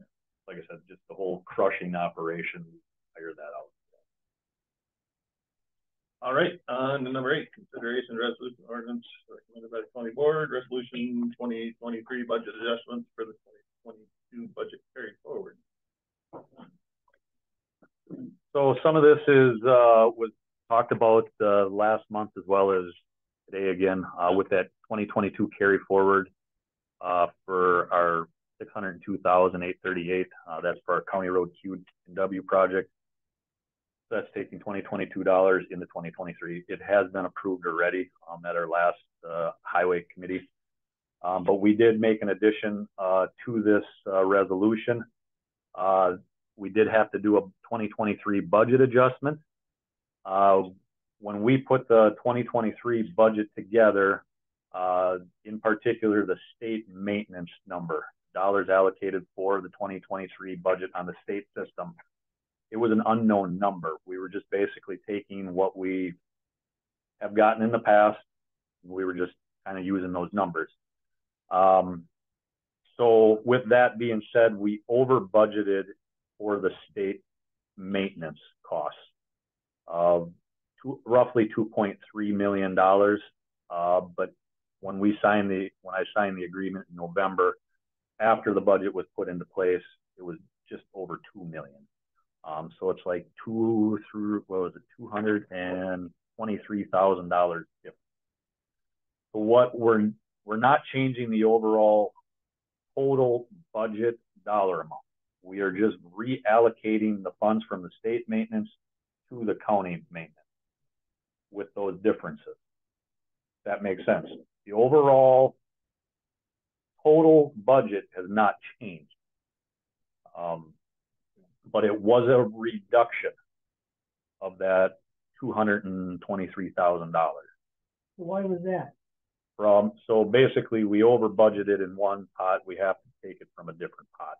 Like I said, just the whole crushing operation, figure that out. All right, on to number 8, consideration resolution ordinance recommended by the county board, resolution 2023 budget adjustments for the 2022 budget carried forward. So some of this was talked about last month as well as today again with that 2022 carry forward for our $602,838. That's for our County Road Q and W project. That's taking $2022 into 2023. It has been approved already at our last highway committee. But we did make an addition to this resolution. We did have to do a 2023 budget adjustment. When we put the 2023 budget together, in particular, the state maintenance number, dollars allocated for the 2023 budget on the state system, it was an unknown number. We were just basically taking what we have gotten in the past. We were just kind of using those numbers. So with that being said, we over budgeted for the state maintenance costs of roughly $2.3 million. But when I signed the agreement in November, after the budget was put into place, it was just over $2 million. So it's like $223,000 difference. So what we're not changing the overall total budget dollar amount. We are just reallocating the funds from the state maintenance to the county maintenance with those differences. That makes sense. The overall total budget has not changed. But it was a reduction of that $223,000. Why was that? So basically we over budgeted in one pot. We have to take it from a different pot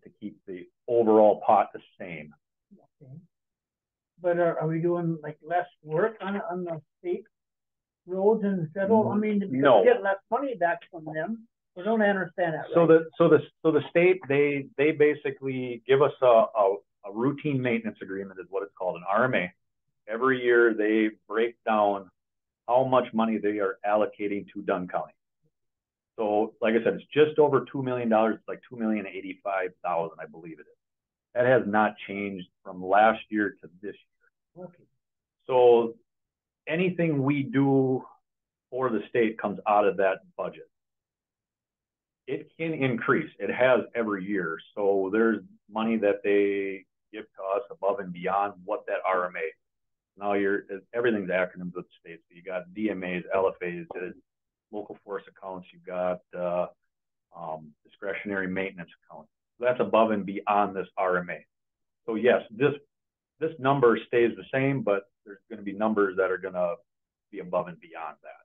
to keep the overall pot the same. Okay. But are we doing like less work on the state roads and federal? I mean, because No. we get less money back from them. I don't understand that. So right? the state, they basically give us a routine maintenance agreement is what it's called, an RMA. Every year they break down how much money they are allocating to Dunn County. So like I said, it's just over $2 million. It's like $2,085,000, I believe it is. That has not changed from last year to this year. Okay. So anything we do for the state comes out of that budget. It can increase. It has every year. So there's money that they give to us above and beyond what that RMA. Now everything's acronyms with the state. So you got DMAs, LFAs, local force accounts. You've got discretionary maintenance accounts. So that's above and beyond this RMA. So yes, this number stays the same, but there's going to be numbers that are going to be above and beyond that.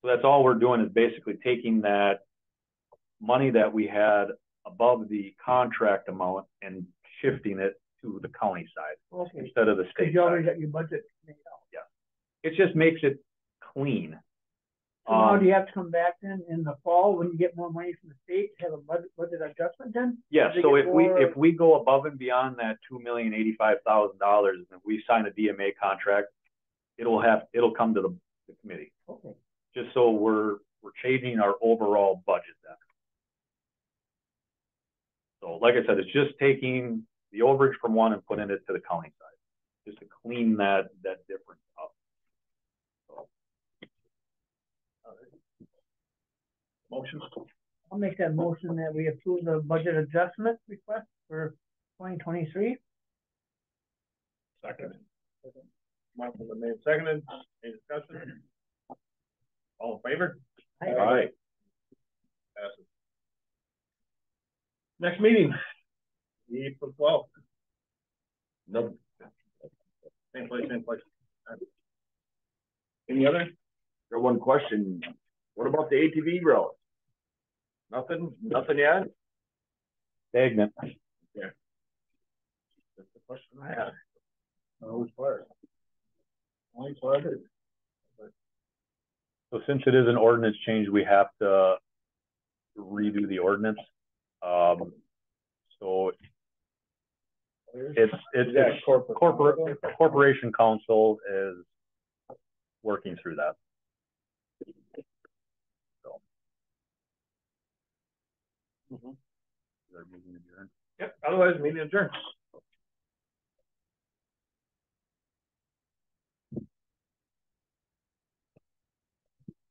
So that's all we're doing is basically taking that money that we had above the contract amount and shifting it to the county side instead of the state you already side. got your budget made out. Yeah. It just makes it clean. So now do you have to come back then in the fall when you get more money from the state to have a budget adjustment then? Yeah, so if we go above and beyond that $2,085,000 and we sign a DMA contract, it'll come to the committee. Okay. Just so we're changing our overall budget then. So like I said, it's just taking the overage from one and putting it to the county side, just to clean that difference up. So. Motions? I'll make that motion that we approve the budget adjustment request for 2023. Second. Michael been made seconded. Any discussion? All in favor? Aye. Passes. Next meeting, April 12th. Nope. Same place. Any other? Got one question. What about the ATV road? Nothing yet? Stagnant. Yeah. That's the question I had. Always fire. Only started. So since it is an ordinance change, we have to redo the ordinance. So it's corporation council is working through that. So. Yep. Otherwise, meeting adjourned.